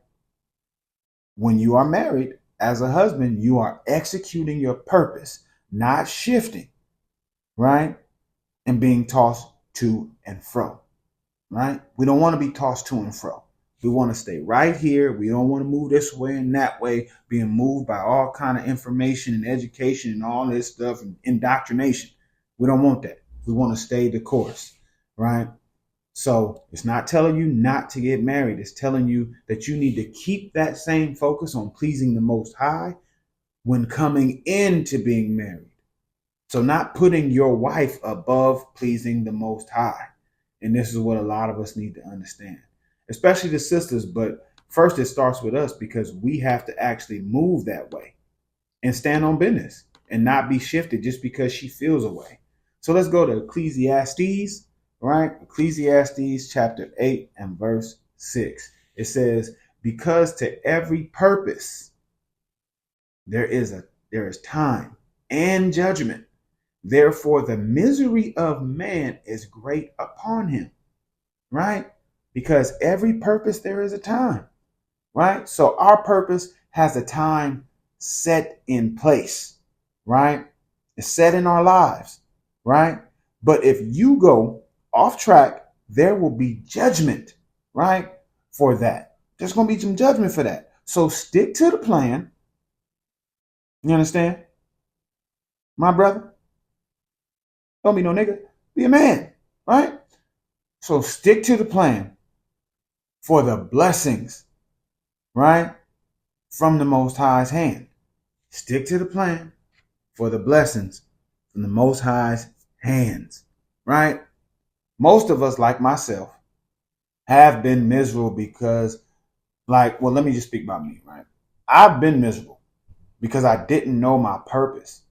B: when you are married as a husband, you are executing your purpose, not shifting, right, and being tossed to and fro, right? We don't want to be tossed to and fro. We want to stay right here. We don't want to move this way and that way, being moved by all kind of information and education and all this stuff and indoctrination. We don't want that. We want to stay the course, right? So it's not telling you not to get married. It's telling you that you need to keep that same focus on pleasing the Most High when coming into being married. So not putting your wife above pleasing the Most High. And this is what a lot of us need to understand, especially the sisters. But first, it starts with us because we have to actually move that way and stand on business and not be shifted just because she feels a way. So let's go to Ecclesiastes, right? Ecclesiastes chapter 8 and verse 6. It says, because to every purpose there is time and judgment. Therefore, the misery of man is great upon him, right? Because every purpose there is a time, right? So our purpose has a time set in place, right? It's set in our lives, right? But if you go off track, there will be judgment, right? For that. There's going to be some judgment for that. So stick to the plan. You understand? My brother, don't be no nigga. Be a man, right? So stick to the plan for the blessings, right? From the Most High's hand. Stick to the plan for the blessings from the Most High's hands, right? Most of us, like myself, have been miserable because, well, let me just speak about me, right? I've been miserable because I didn't know my purpose.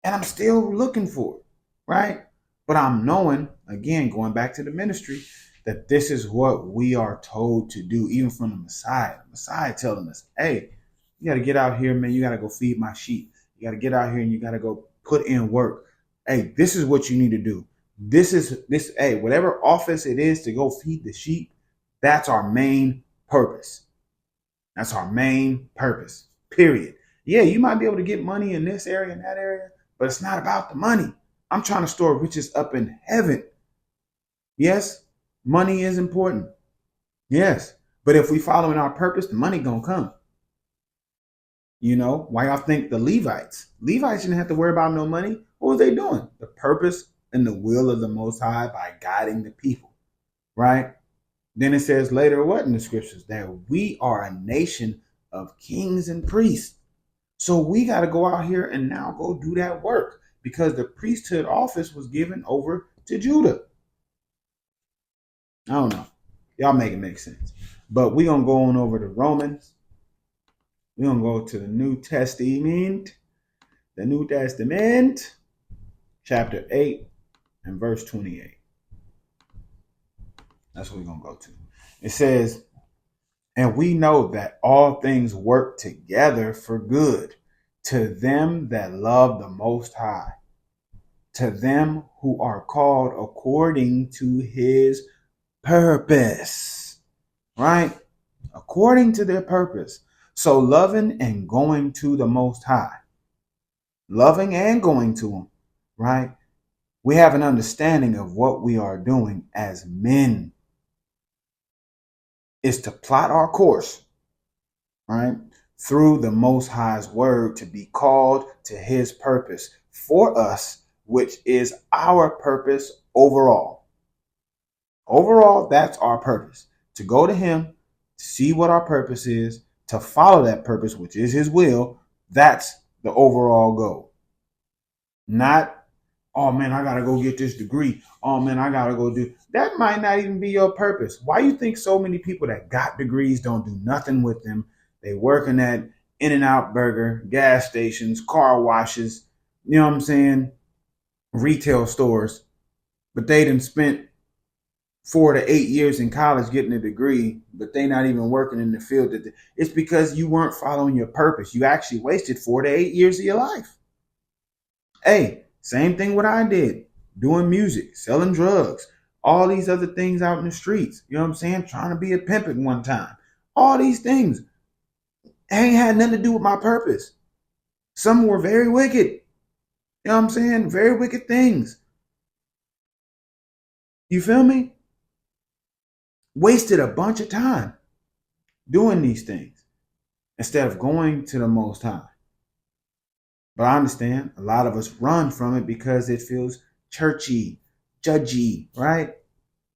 B: And I'm still looking for it, right? But I'm knowing, again, going back to the ministry, that this is what we are told to do, even from the Messiah. The Messiah telling us, hey, you got to get out here, man. You got to go feed my sheep. You got to get out here and you got to go put in work. Hey, this is what you need to do. Hey, whatever office it is to go feed the sheep, that's our main purpose. That's our main purpose, period. Yeah, you might be able to get money in this area and that area, but it's not about the money. I'm trying to store riches up in heaven. Yes, money is important. Yes, but if we follow in our purpose, the money gonna come. You know, why y'all think the Levites didn't have to worry about no money? What was they doing? The purpose and the will of the Most High by guiding the people, right? Then it says later what in the scriptures? That we are a nation of kings and priests. So we got to go out here and now go do that work because the priesthood office was given over to Judah. I don't know. Y'all make it make sense. But we're going to go on over to Romans. We're going to go to the New Testament. The New Testament, chapter 8 and verse 28. That's what we're going to go to. It says, and we know that all things work together for good to them that love the Most High, to them who are called according to his purpose, right? According to their purpose. So loving and going to the Most High, loving and going to him, right? We have an understanding of what we are doing as men is to plot our course, right? Through the Most High's word to be called to his purpose for us, which is our purpose overall. Overall, that's our purpose. To go to him, to see what our purpose is, to follow that purpose, which is his will. That's the overall goal. Not, oh man, I got to go get this degree. Oh man, I got to go do. That might not even be your purpose. Why you think so many people that got degrees don't do nothing with them? They working at In-N-Out Burger, gas stations, car washes, you know what I'm saying? Retail stores. But they done spent 4 to 8 years in college getting a degree, but they not even working in the field. It's because you weren't following your purpose. You actually wasted 4 to 8 years of your life. Hey, same thing what I did. Doing music, selling drugs, all these other things out in the streets. You know what I'm saying? Trying to be a pimp at one time. All these things ain't had nothing to do with my purpose. Some were very wicked. You know what I'm saying? Very wicked things. You feel me? Wasted a bunch of time doing these things instead of going to the Most High. But I understand a lot of us run from it because it feels churchy, judgy, right?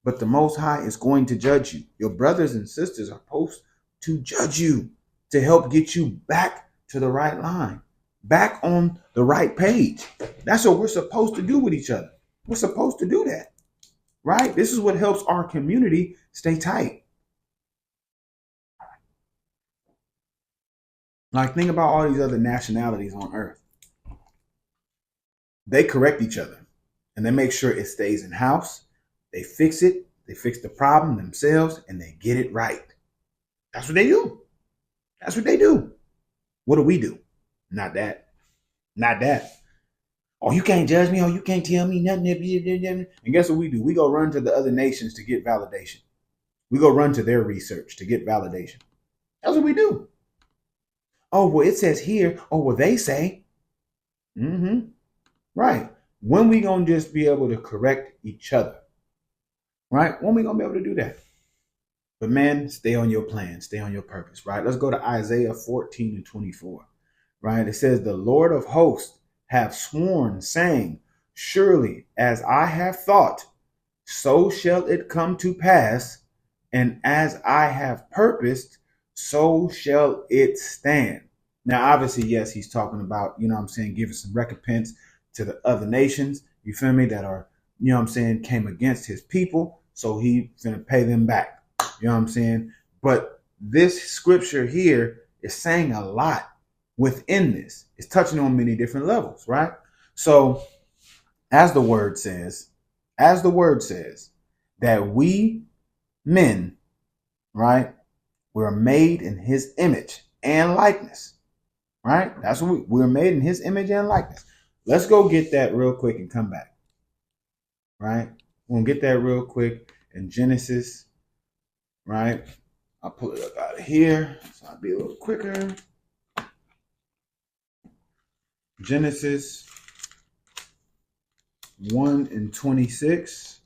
B: But the Most High is going to judge you. Your brothers and sisters are supposed to judge you to help get you back to the right line, back on the right page. That's what we're supposed to do with each other. We're supposed to do that, right? This is what helps our community stay tight. Like, think about all these other nationalities on earth. They correct each other and they make sure it stays in house. They fix it. They fix the problem themselves and they get it right. That's what they do. That's what they do. What do we do? Not that. Not that. Oh, you can't judge me. Oh, you can't tell me nothing. And guess what we do? We go run to the other nations to get validation. We go run to their research to get validation. That's what we do. Oh, well, it says here. Oh, well, they say. Right. when we gonna just be able to correct each other? Right? When we gonna be able to do that? But man, stay on your plan, stay on your purpose, right? Let's go to Isaiah 14 and 24, right? It says, the Lord of hosts hath sworn, saying, surely as I have thought, so shall it come to pass, and as I have purposed, so shall it stand. Now, obviously, yes, he's talking about, giving some recompense to the other nations, you feel me, that are, came against his people. So he gonna pay them back. You know what I'm saying? But this scripture here is saying a lot within this. It's touching on many different levels, right? So as the word says, that we men, right, we're made in his image and likeness, right? That's what we're made in his image and likeness. Let's go get that real quick and come back, right? We're going to get that real quick in Genesis, right? I'll pull it up out of here so I'll be a little quicker. Genesis 1 and 26.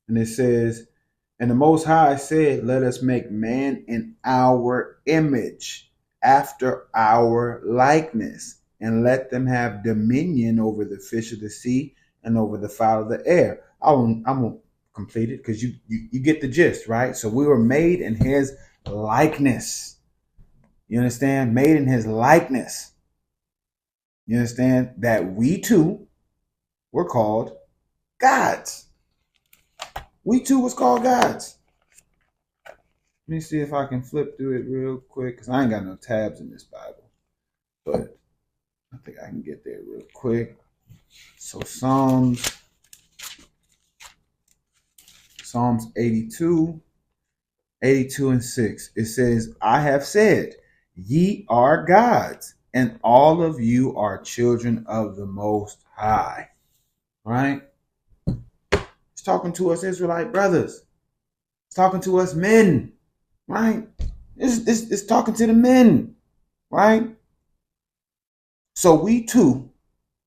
B: And it says, and the Most High said, let us make man in our image, after our likeness, and let them have dominion over the fish of the sea and over the fowl of the air. I won't complete it because you get the gist, right? So we were made in his likeness. You understand? Made in his likeness. You understand that we too were called gods. We too was called gods. Let me see if I can flip through it real quick because I ain't got no tabs in this Bible. But I think I can get there real quick. So Psalms 82 and 6. It says, I have said, ye are gods, and all of you are children of the Most High. Right? It's talking to us Israelite brothers. It's talking to us men. Right? It's talking to the men. Right? So we too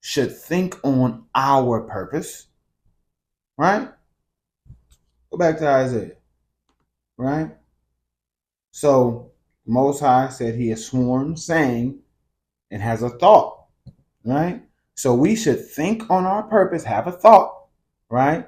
B: should think on our purpose. Right? Go back to Isaiah. Right? So the Most High said he has sworn, saying, and has a thought. Right? So we should think on our purpose, have a thought. Right?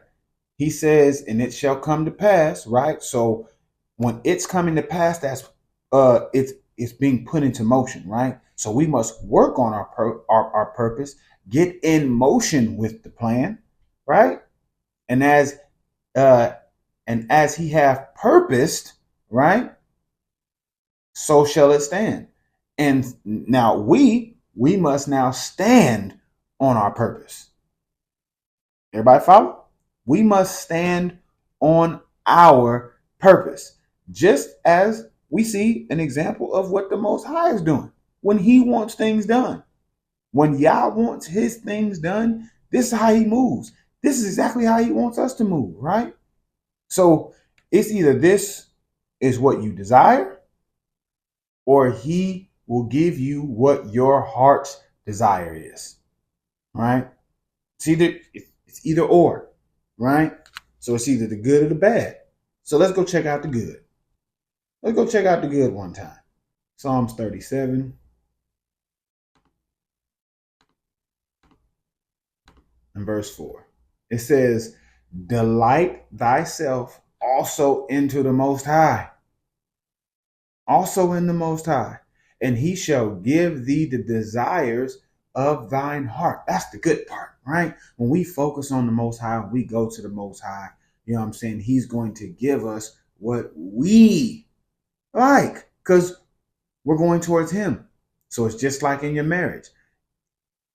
B: He says, and it shall come to pass. Right? So when it's coming to pass, that's it's being put into motion. Right? So we must work on our purpose, get in motion with the plan. Right? And as he hath purposed, right, so shall it stand. And now we must now stand on our purpose. Everybody follow? We must stand on our purpose. Just as we see an example of what the Most High is doing when he wants things done. When Yah wants his things done, this is how he moves. This is exactly how he wants us to move, right? So it's either this is what you desire, or he will give you what your heart's desire is. Right? It's either or, right? So it's either the good or the bad. So let's go check out the good. Let's go check out the good one time. Psalms 37. And verse 4. It says, delight thyself also into the Most High. Also in the Most High. And he shall give thee the desires of thine heart. That's the good part, right? When we focus on the Most High, we go to the Most High, you know what I'm saying? He's going to give us what we like because we're going towards him. So it's just like in your marriage.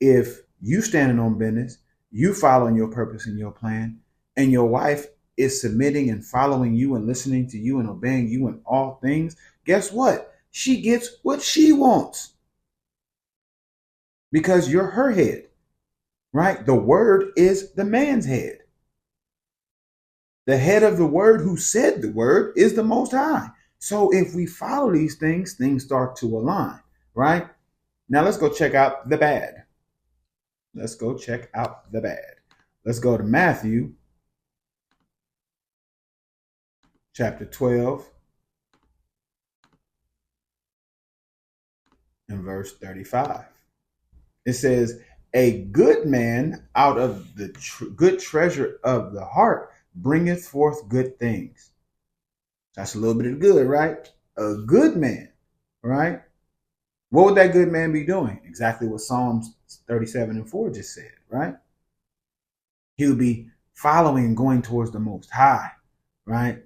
B: If you standing on business, you following your purpose and your plan, and your wife is submitting and following you and listening to you and obeying you in all things, guess what? She gets what she wants because you're her head, right? The word is the man's head. The head of the word who said the word is the Most High. So if we follow these things, things start to align, right? Now let's go check out the bad. Let's go check out the bad. Let's go to Matthew chapter 12 and verse 35. It says, a good man out of the good treasure of the heart bringeth forth good things. That's a little bit of good, right? A good man, right? What would that good man be doing? Exactly what Psalms 37:4 just said, right? He would be following and going towards the Most High, right?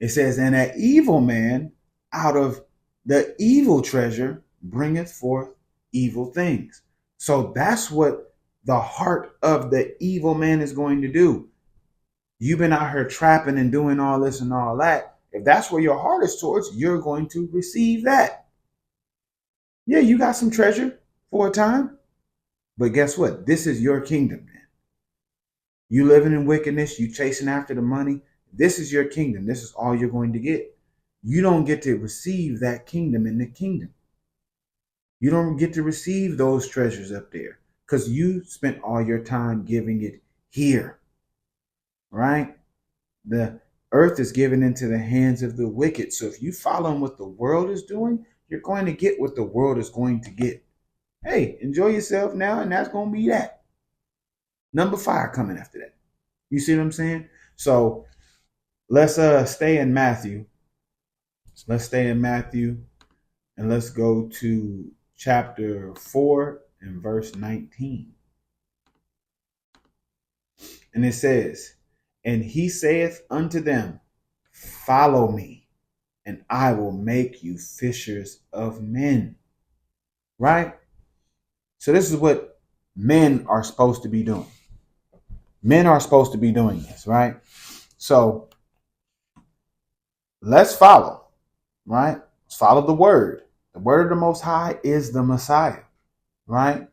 B: It says, and an evil man out of the evil treasure bringeth forth evil things. So that's what the heart of the evil man is going to do. You've been out here trapping and doing all this and all that. If that's where your heart is towards, you're going to receive that. Yeah, you got some treasure for a time, but guess what? This is your kingdom, man. You living in wickedness, you chasing after the money. This is your kingdom. This is all you're going to get. You don't get to receive that kingdom in the kingdom. You don't get to receive those treasures up there because you spent all your time giving it here, right? The earth is given into the hands of the wicked. So if you follow what the world is doing, you're going to get what the world is going to get. Hey, enjoy yourself now, and that's going to be that. Number 5 coming after that. You see what I'm saying? So let's stay in Matthew. Let's stay in Matthew, and let's go to chapter 4 and verse 19. And it says, and he saith unto them, follow me, and I will make you fishers of men. Right? So this is what men are supposed to be doing. Men are supposed to be doing this, right? So let's follow, right? Let's follow the word. The word of the Most High is the Messiah, right?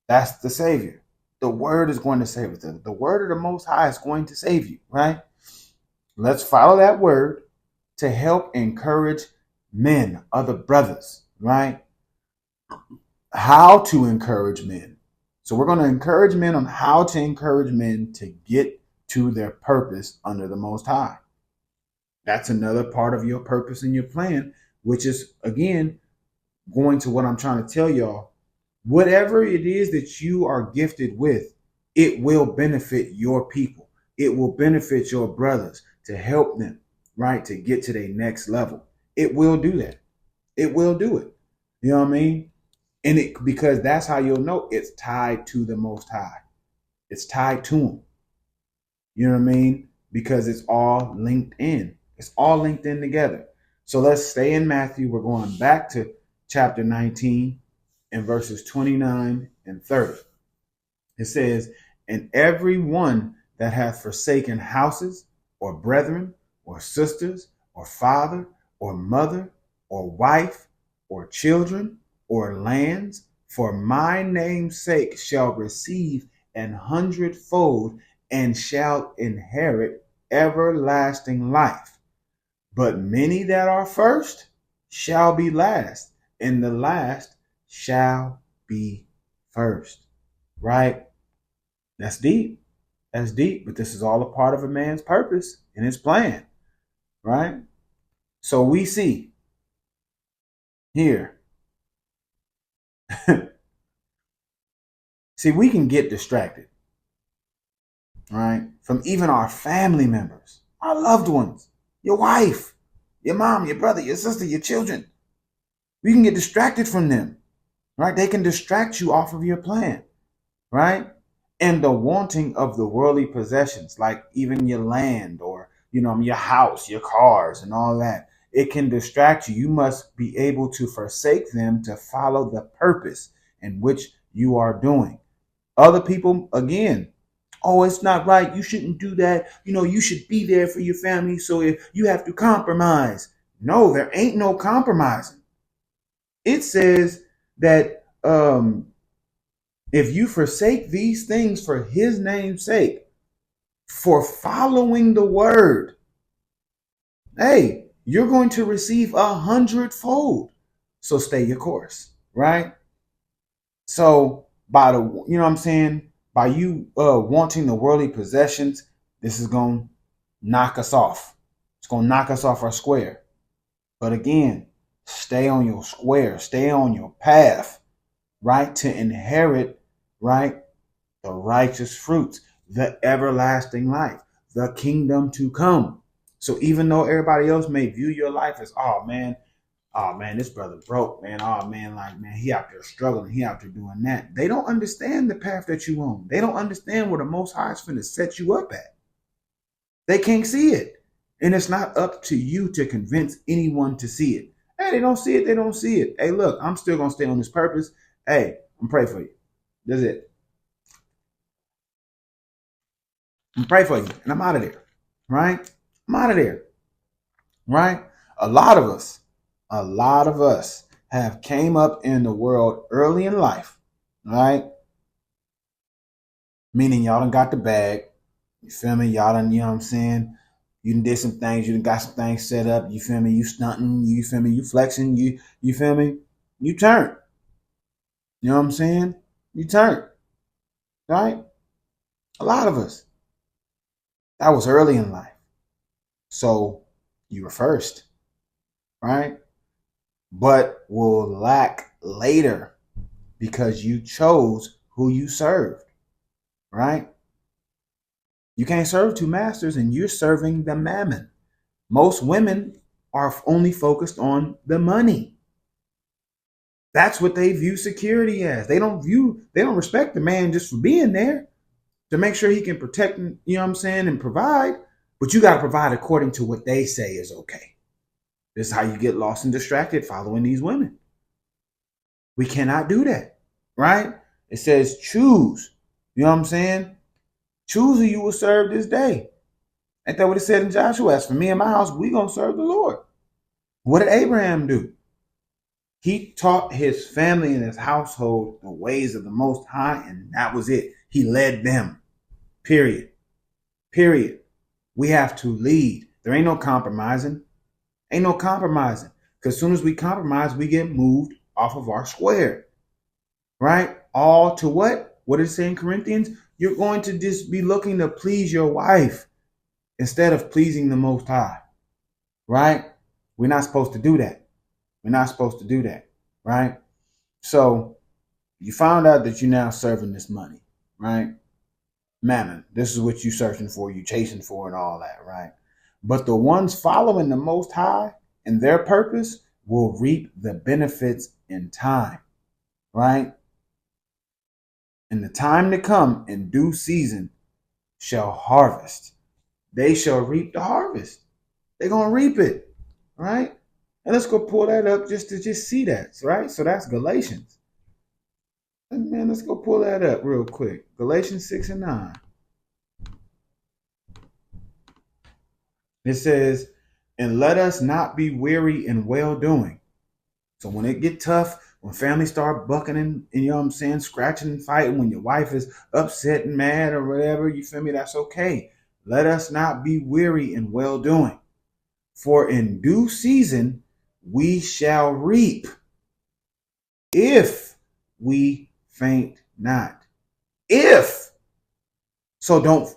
B: That's the Savior. The word is going to save us. The word of the Most High is going to save you, right? Let's follow that word to help encourage men, other brothers, right? How to encourage men. So we're going to encourage men on how to encourage men to get to their purpose under the Most High. That's another part of your purpose and your plan, which is, again, going to what I'm trying to tell y'all. Whatever it is that you are gifted with, it will benefit your people. It will benefit your brothers to help them, right, to get to their next level. It will do that. It will do it. You know what I mean? And it, because that's how you'll know it's tied to the Most High. It's tied to him. You know what I mean? Because it's all linked in. It's all linked in together. So let's stay in Matthew. We're going back to chapter 19 and verses 29 and 30. It says, and every one that hath forsaken houses or brethren or sisters or father or mother or wife or children or lands for my name's sake shall receive 100-fold and shall inherit everlasting life. But many that are first shall be last, and the last shall be first. Right? That's deep. That's deep, but this is all a part of a man's purpose and his plan. Right? So we see here. See, we can get distracted, right? From even our family members, our loved ones, your wife, your mom, your brother, your sister, your children. We can get distracted from them, right? They can distract you off of your plan, right? And the wanting of the worldly possessions, like even your land or, your house, your cars and all that. It can distract you. You must be able to forsake them to follow the purpose in which you are doing. Other people, again, oh, it's not right. You shouldn't do that. You should be there for your family. So if you have to compromise. No, there ain't no compromising. It says that if you forsake these things for his name's sake, for following the word, hey, you're going to receive 100-fold. So stay your course, right? So by the, you know what I'm saying, by you wanting the worldly possessions, this is going to knock us off. It's going to knock us off our square. But again, stay on your square, stay on your path, right, to inherit, right, the righteous fruits, the everlasting life, the kingdom to come. So even though everybody else may view your life as, oh man, this brother broke, man. Oh man, like, man, he out there struggling, he out there doing that. They don't understand the path that you on. They don't understand where the Most High is finna set you up at. They can't see it. And it's not up to you to convince anyone to see it. Hey, they don't see it, they don't see it. Hey, look, I'm still gonna stay on this purpose. Hey, I'm praying for you. That's it. I'm praying for you. And I'm out of there. Right? I'm out of there. Right? A lot of us have came up in the world early in life, right? Meaning y'all done got the bag. You feel me? Y'all done, you know what I'm saying? You done did some things. You done got some things set up. You feel me? You stunting. You feel me? You flexing. You feel me? You turn. You know what I'm saying? You turn. Right? A lot of us. That was early in life. So you were first. Right? But will lack later because you chose who you served, right? You can't serve two masters and you're serving the mammon. Most women are only focused on the money. That's what they view security as. They don't respect the man just for being there to make sure he can protect, you know what I'm saying, and provide. But you got to provide according to what they say is okay. This is how you get lost and distracted following these women. We cannot do that, right? It says choose. You know what I'm saying? Choose who you will serve this day. Ain't that what it said in Joshua? As for me and my house, we going to serve the Lord. What did Abraham do? He taught his family and his household the ways of the Most High, and that was it. He led them. Period. Period. We have to lead. There ain't no compromising. Ain't no compromising. Because as soon as we compromise, we get moved off of our square. Right? All to what? What does it say in Corinthians? You're going to just be looking to please your wife instead of pleasing the Most High. Right? We're not supposed to do that. We're not supposed to do that. Right? So you found out that you're now serving this money. Right? Mammon. This is what you're searching for, you chasing for and all that. Right? But the ones following the Most High and their purpose will reap the benefits in time, right? In the time to come, in due season, shall harvest. They shall reap the harvest. They're going to reap it, right? And let's go pull that up just to see that, right? So that's Galatians. And man, let's go pull that up real quick. Galatians 6 and 9. It says, and let us not be weary in well-doing. So when it get tough, when families start bucking and you know what I'm saying, scratching and fighting, when your wife is upset and mad or whatever, you feel me? That's okay. Let us not be weary in well-doing. For in due season we shall reap if we faint not. If. So don't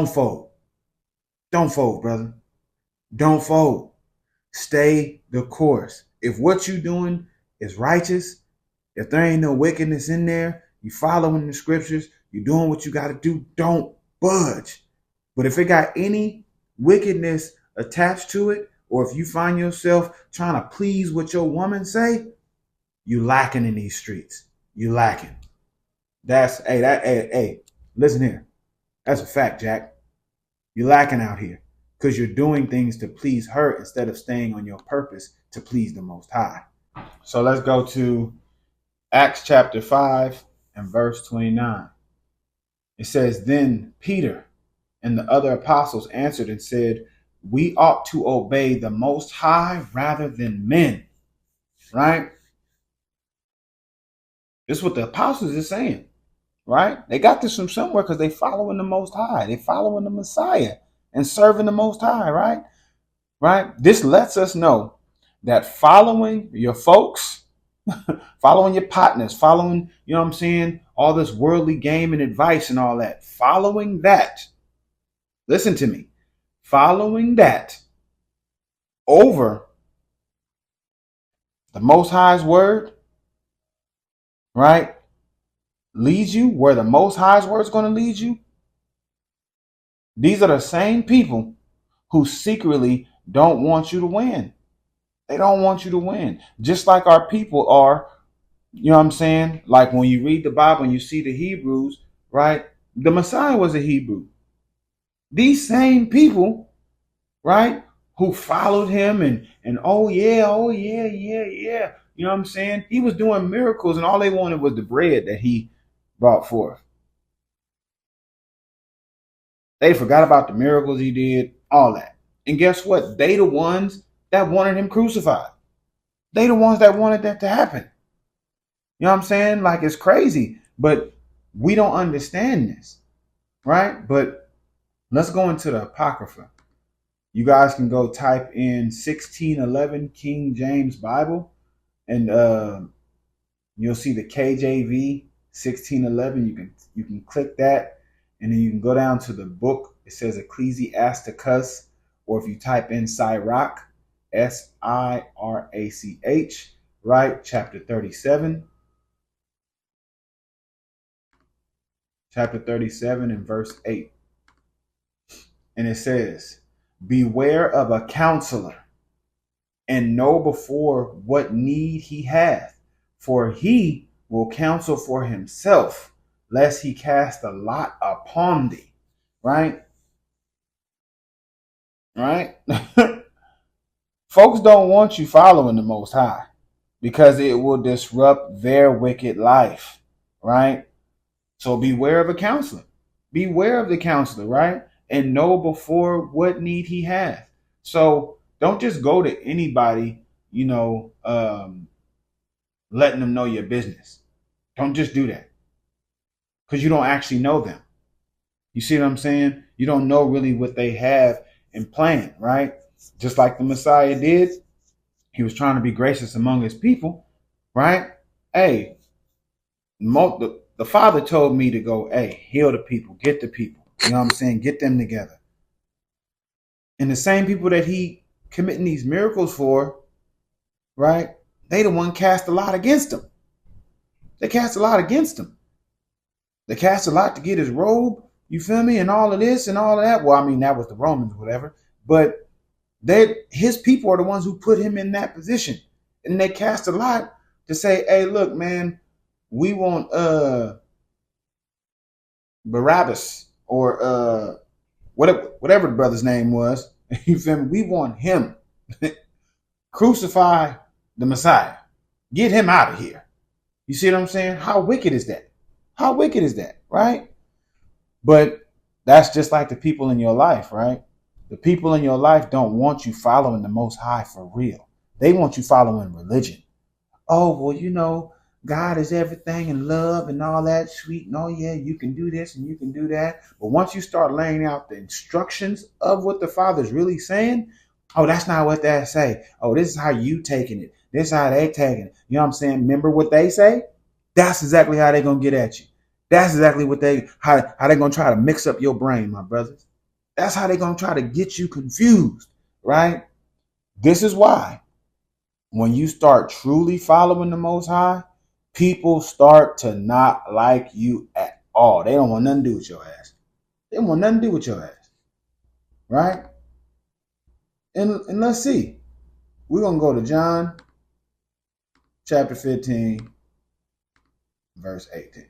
B: fold. Don't fold, brother. Don't fold. Stay the course. If what you're doing is righteous, if there ain't no wickedness in there, you following the scriptures, you're doing what you got to do, don't budge. But if it got any wickedness attached to it, or if you find yourself trying to please what your woman say, you lacking in these streets. You lacking. Hey, listen here. That's a fact, Jack. You're lacking out here because you're doing things to please her instead of staying on your purpose to please the Most High. So let's go to Acts chapter 5 and verse 29. It says, then Peter and the other apostles answered and said, we ought to obey the Most High rather than men. Right? This is what the apostles are saying. Right? They got this from somewhere because they following the Most High. They following the Messiah and serving the Most High, right? This lets us know that following your folks following your partners, following, you know what I'm saying, all this worldly game and advice and all that. Following that, listen to me, following that over the Most High's word, right, leads you where the Most High's word is going to lead you. These are the same people who secretly don't want you to win. They don't want you to win. Just like our people are, you know what I'm saying? Like when you read the Bible and you see the Hebrews, right? The Messiah was a Hebrew. These same people, right, who followed him and oh yeah, yeah. You know what I'm saying? He was doing miracles and all they wanted was the bread that he brought forth. They forgot about the miracles he did, all that. And guess what? They the ones that wanted him crucified. They the ones that wanted that to happen. You know what I'm saying? Like, it's crazy, but we don't understand this, right? But let's go into the Apocrypha. You guys can go type in 1611 King James Bible, and you'll see the KJV 1611. You can click that, and then you can go down to the book. It says Ecclesiasticus, or if you type in Sirach, Sirach, right? Chapter 37. Chapter 37 and verse 8. And it says, beware of a counselor, and know before what need he hath, for he will counsel for himself, lest he cast a lot upon thee. Right? Right? Folks don't want you following the Most High because it will disrupt their wicked life. Right? So beware of a counselor. Beware of the counselor, right? And know before what need he hath. So don't just go to anybody, you know, letting them know your business. Don't just do that, because you don't actually know them. You see what I'm saying? You don't know really what they have in plan, right? Just like the Messiah did. He was trying to be gracious among his people, right? Hey, the Father told me to go, hey, heal the people, get the people. You know what I'm saying? Get them together. And the same people that he committing these miracles for, right? They the one cast a lot against him. They cast a lot against him. They cast a lot to get his robe, you feel me? And all of this and all of that. Well, I mean, that was the Romans, whatever. But his people are the ones who put him in that position. And they cast a lot to say, hey, look, man, we want Barabbas or whatever the brother's name was. You feel me? We want him. Crucify the Messiah. Get him out of here. You see what I'm saying? How wicked is that? How wicked is that, right? But that's just like the people in your life, right? The people in your life don't want you following the Most High for real. They want you following religion. Oh, well, you know, God is everything and love and all that sweet. And oh, yeah, you can do this and you can do that. But once you start laying out the instructions of what the Father's really saying, oh, that's not what they say. Oh, this is how you taking it. This is how they taking it. You know what I'm saying? Remember what they say? That's exactly how they're going to get at you. That's exactly what how they're going to try to mix up your brain, my brothers. That's how they're going to try to get you confused, right? This is why when you start truly following the Most High, people start to not like you at all. They don't want nothing to do with your ass. They don't want nothing to do with your ass, right? And let's see. We're going to go to John chapter 15, verse 18.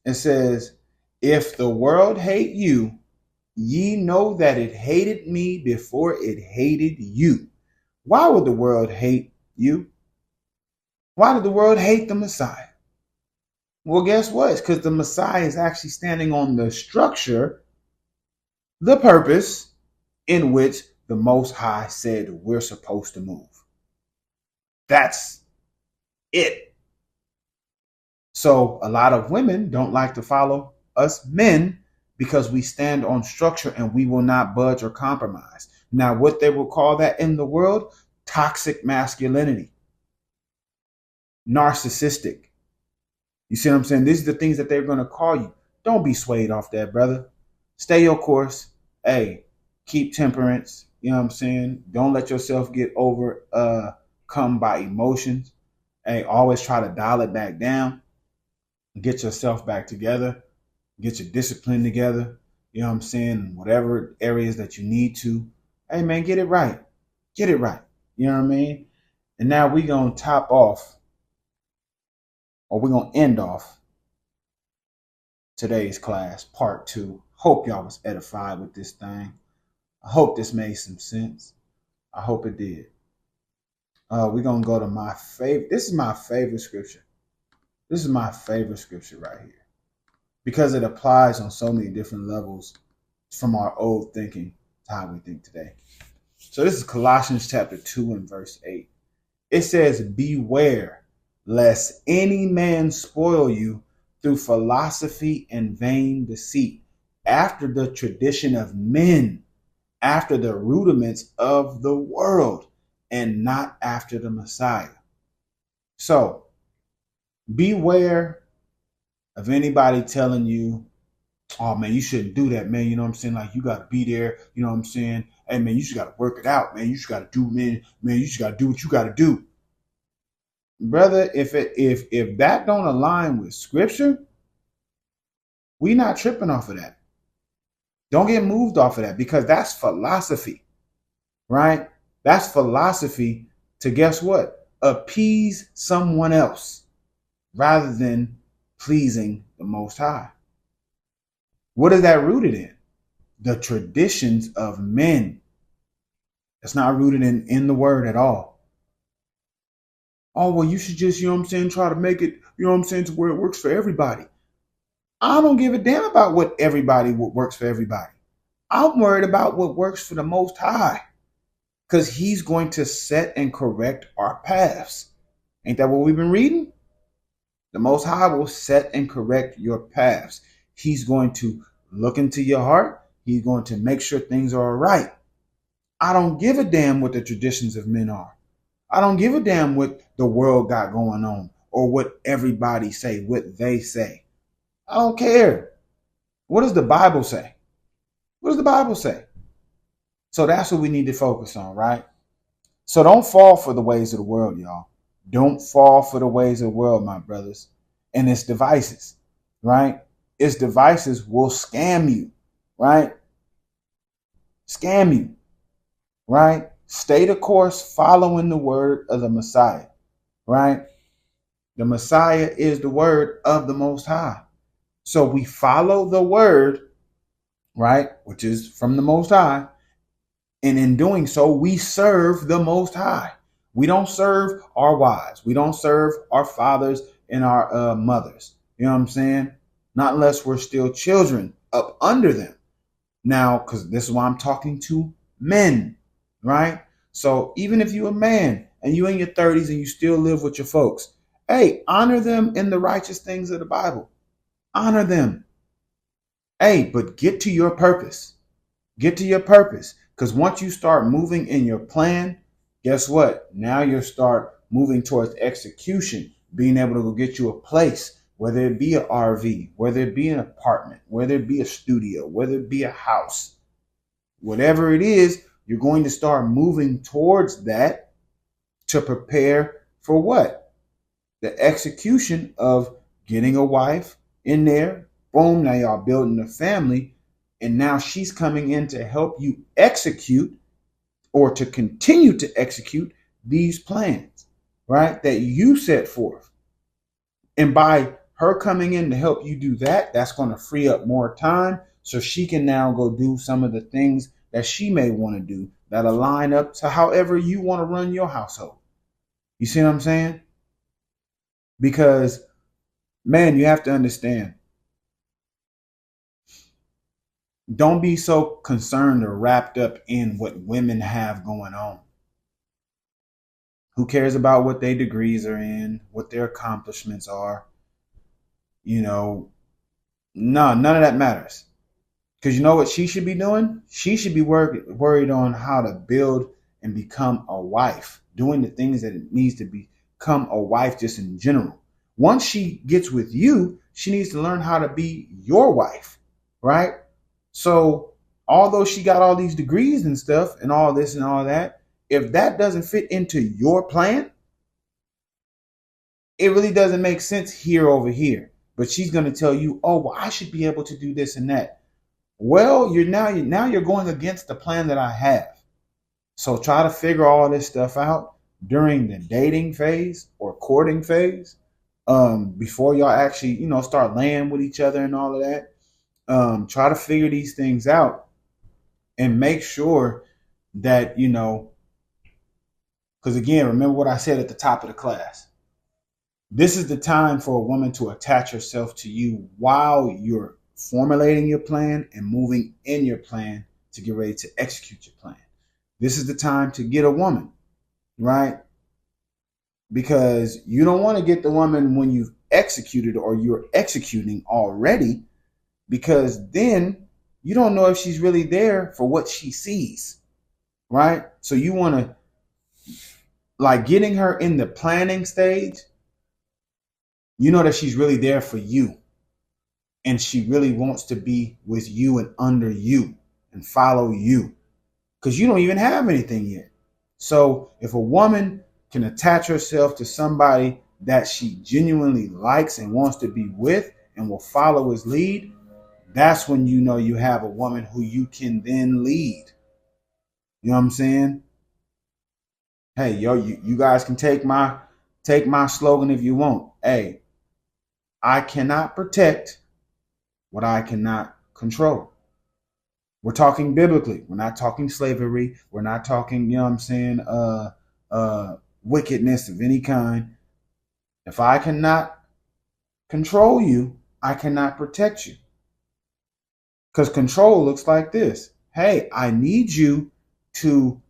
B: It says, if the world hate you, ye know that it hated me before it hated you. Why would the world hate you? Why did the world hate the Messiah? Well, guess what? It's because the Messiah is actually standing on the structure, the purpose in which the Most High said we're supposed to move. That's it. So a lot of women don't like to follow us men because we stand on structure and we will not budge or compromise. Now, what they will call that in the world, toxic masculinity. narcissistic. You see what I'm saying? These are the things that they're going to call you. Don't be swayed off that, brother. Stay your course. Hey, keep temperance. You know what I'm saying? Don't let yourself get come by emotions. Hey, always try to dial it back down. Get yourself back together. Get your discipline together. You know what I'm saying? Whatever areas that you need to. Hey, man, get it right. Get it right. You know what I mean? And now we're going to top off, or we're going to end off today's class, part 2. Hope y'all was edified with this thing. I hope this made some sense. I hope it did. We're going to go to my favorite. This is my favorite scripture. This is my favorite scripture right here, because it applies on so many different levels from our old thinking to how we think today. So this is Colossians chapter 2 and verse 8. It says, beware lest any man spoil you through philosophy and vain deceit, after the tradition of men, after the rudiments of the world, and not after the Messiah. So beware of anybody telling you, oh man, you shouldn't do that, man. You know what I'm saying? Like, you got to be there. You know what I'm saying? Hey man, you just got to work it out, man. You just got to do, man, you just got to do what you got to do. Brother, if that don't align with scripture, we not tripping off of that. Don't get moved off of that, because that's philosophy, right? That's philosophy to, guess what? Appease someone else rather than pleasing the Most High. What is that rooted in? The traditions of men. It's not rooted in the word at all. Oh, well, you should just, you know what I'm saying, try to make it, you know what I'm saying, to where it works for everybody. I don't give a damn about what works for everybody. I'm worried about what works for the Most High, because he's going to set and correct our paths. Ain't that what we've been reading? The Most High will set and correct your paths. He's going to look into your heart. He's going to make sure things are all right. I don't give a damn what the traditions of men are. I don't give a damn what the world got going on, or what everybody say, what they say. I don't care. What does the Bible say? What does the Bible say? So that's what we need to focus on, right? So don't fall for the ways of the world, y'all. Don't fall for the ways of the world, my brothers, and its devices, right? Its devices will scam you, right? Scam you, right? Stay the course following the word of the Messiah, right? The Messiah is the word of the Most High. So we follow the word, right, which is from the Most High. And in doing so, we serve the Most High. We don't serve our wives. We don't serve our fathers and our mothers. You know what I'm saying? Not unless we're still children up under them. Now, because this is why I'm talking to men, right? So even if you're a man and you're in your 30s and you still live with your folks, hey, honor them in the righteous things of the Bible. Honor them. Hey, but get to your purpose. Get to your purpose. Because once you start moving in your plan, guess what? Now you start moving towards execution, being able to go get you a place, whether it be an RV, whether it be an apartment, whether it be a studio, whether it be a house, whatever it is, you're going to start moving towards that to prepare for what? The execution of getting a wife in there. Boom, now y'all building a family. And now she's coming in to help you execute, or to continue to execute these plans, right? That you set forth. And by her coming in to help you do that, that's going to free up more time, so she can now go do some of the things that she may want to do that align up to however you want to run your household. You see what I'm saying? Because, man, you have to understand. Don't be so concerned or wrapped up in what women have going on. Who cares about what their degrees are in, what their accomplishments are? You know, no, none of that matters. Because you know what she should be doing? She should be worried on how to build and become a wife, doing the things that it needs to become a wife just in general. Once she gets with you, she needs to learn how to be your wife, right? So although she got all these degrees and stuff and all this and all that, if that doesn't fit into your plan, it really doesn't make sense here over here. But she's going to tell you, oh, well, I should be able to do this and that. Well, you're going against the plan that I have. So try to figure all this stuff out during the dating phase or courting phase, before y'all actually, start laying with each other and all of that. Try to figure these things out and make sure that, because again, remember what I said at the top of the class. This is the time for a woman to attach herself to you while you're formulating your plan and moving in your plan to get ready to execute your plan. This is the time to get a woman, right? Because you don't want to get the woman when you've executed or you're executing already, because then you don't know if she's really there for what she sees, right? So you want to, like, getting her in the planning stage, you know that she's really there for you. And she really wants to be with you and under you and follow you, because you don't even have anything yet. So if a woman can attach herself to somebody that she genuinely likes and wants to be with and will follow his lead, that's when you know you have a woman who you can then lead. You know what I'm saying? Hey, yo, you guys can take my slogan if you want. Hey, I cannot protect what I cannot control. We're talking biblically. We're not talking slavery. We're not talking, wickedness of any kind. If I cannot control you, I cannot protect you. Because control looks like this. Hey, I need you to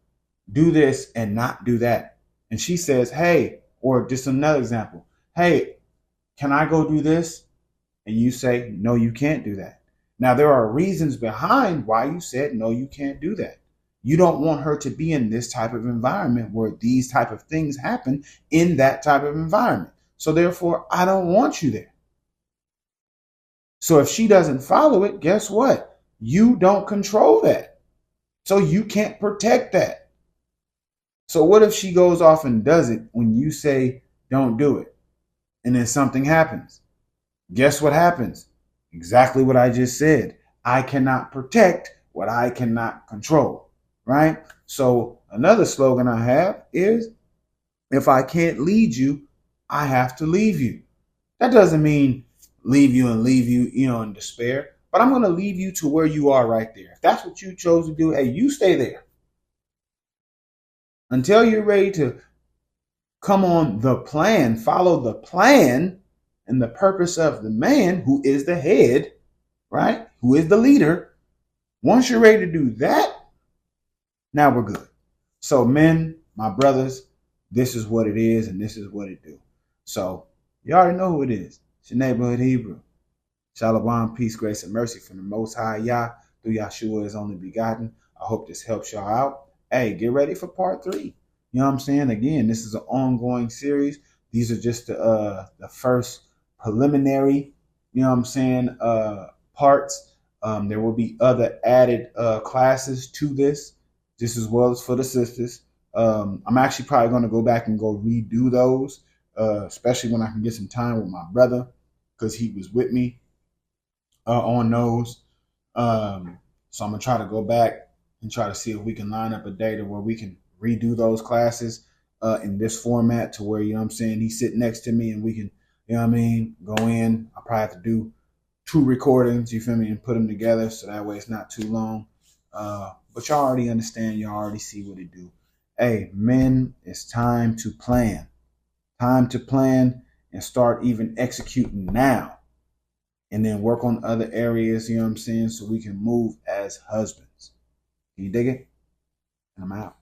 B: do this and not do that. And she says, hey, or just another example. Hey, can I go do this? And you say, no, you can't do that. Now, there are reasons behind why you said, no, you can't do that. You don't want her to be in this type of environment where these type of things happen in that type of environment. So therefore, I don't want you there. So if she doesn't follow it, guess what? You don't control that. So you can't protect that. So what if she goes off and does it when you say, don't do it, and then something happens? Guess what happens? Exactly what I just said. I cannot protect what I cannot control, right? So another slogan I have is, if I can't lead you, I have to leave you. That doesn't mean leave you in despair, but I'm going to leave you to where you are right there. If that's what you chose to do, hey, you stay there until you're ready to come on the plan, follow the plan and the purpose of the man who is the head, right? Who is the leader. Once you're ready to do that, now we're good. So men, my brothers, this is what it is and this is what it do. So you already know who it is. It's your neighborhood Hebrew. Shalom, peace, grace, and mercy from the Most High Yah through Yahshua His only begotten. I hope this helps y'all out. Hey, get ready for part 3. You know what I'm saying? Again, this is an ongoing series. These are just the first preliminary, parts. There will be other added classes to this, just as well as for the sisters. I'm actually probably going to go back and go redo those, especially when I can get some time with my brother, because he was with me on those. So I'm going to try to go back and try to see if we can line up a day to where we can redo those classes in this format, to where, he's sitting next to me and we can, go in. I'll probably have to do 2 recordings, you feel me, and put them together so that way it's not too long. But y'all already understand, y'all already see what it do. Hey, men, it's time to plan. Time to plan and start even executing now. And then work on other areas, so we can move as husbands. Can you dig it? And I'm out.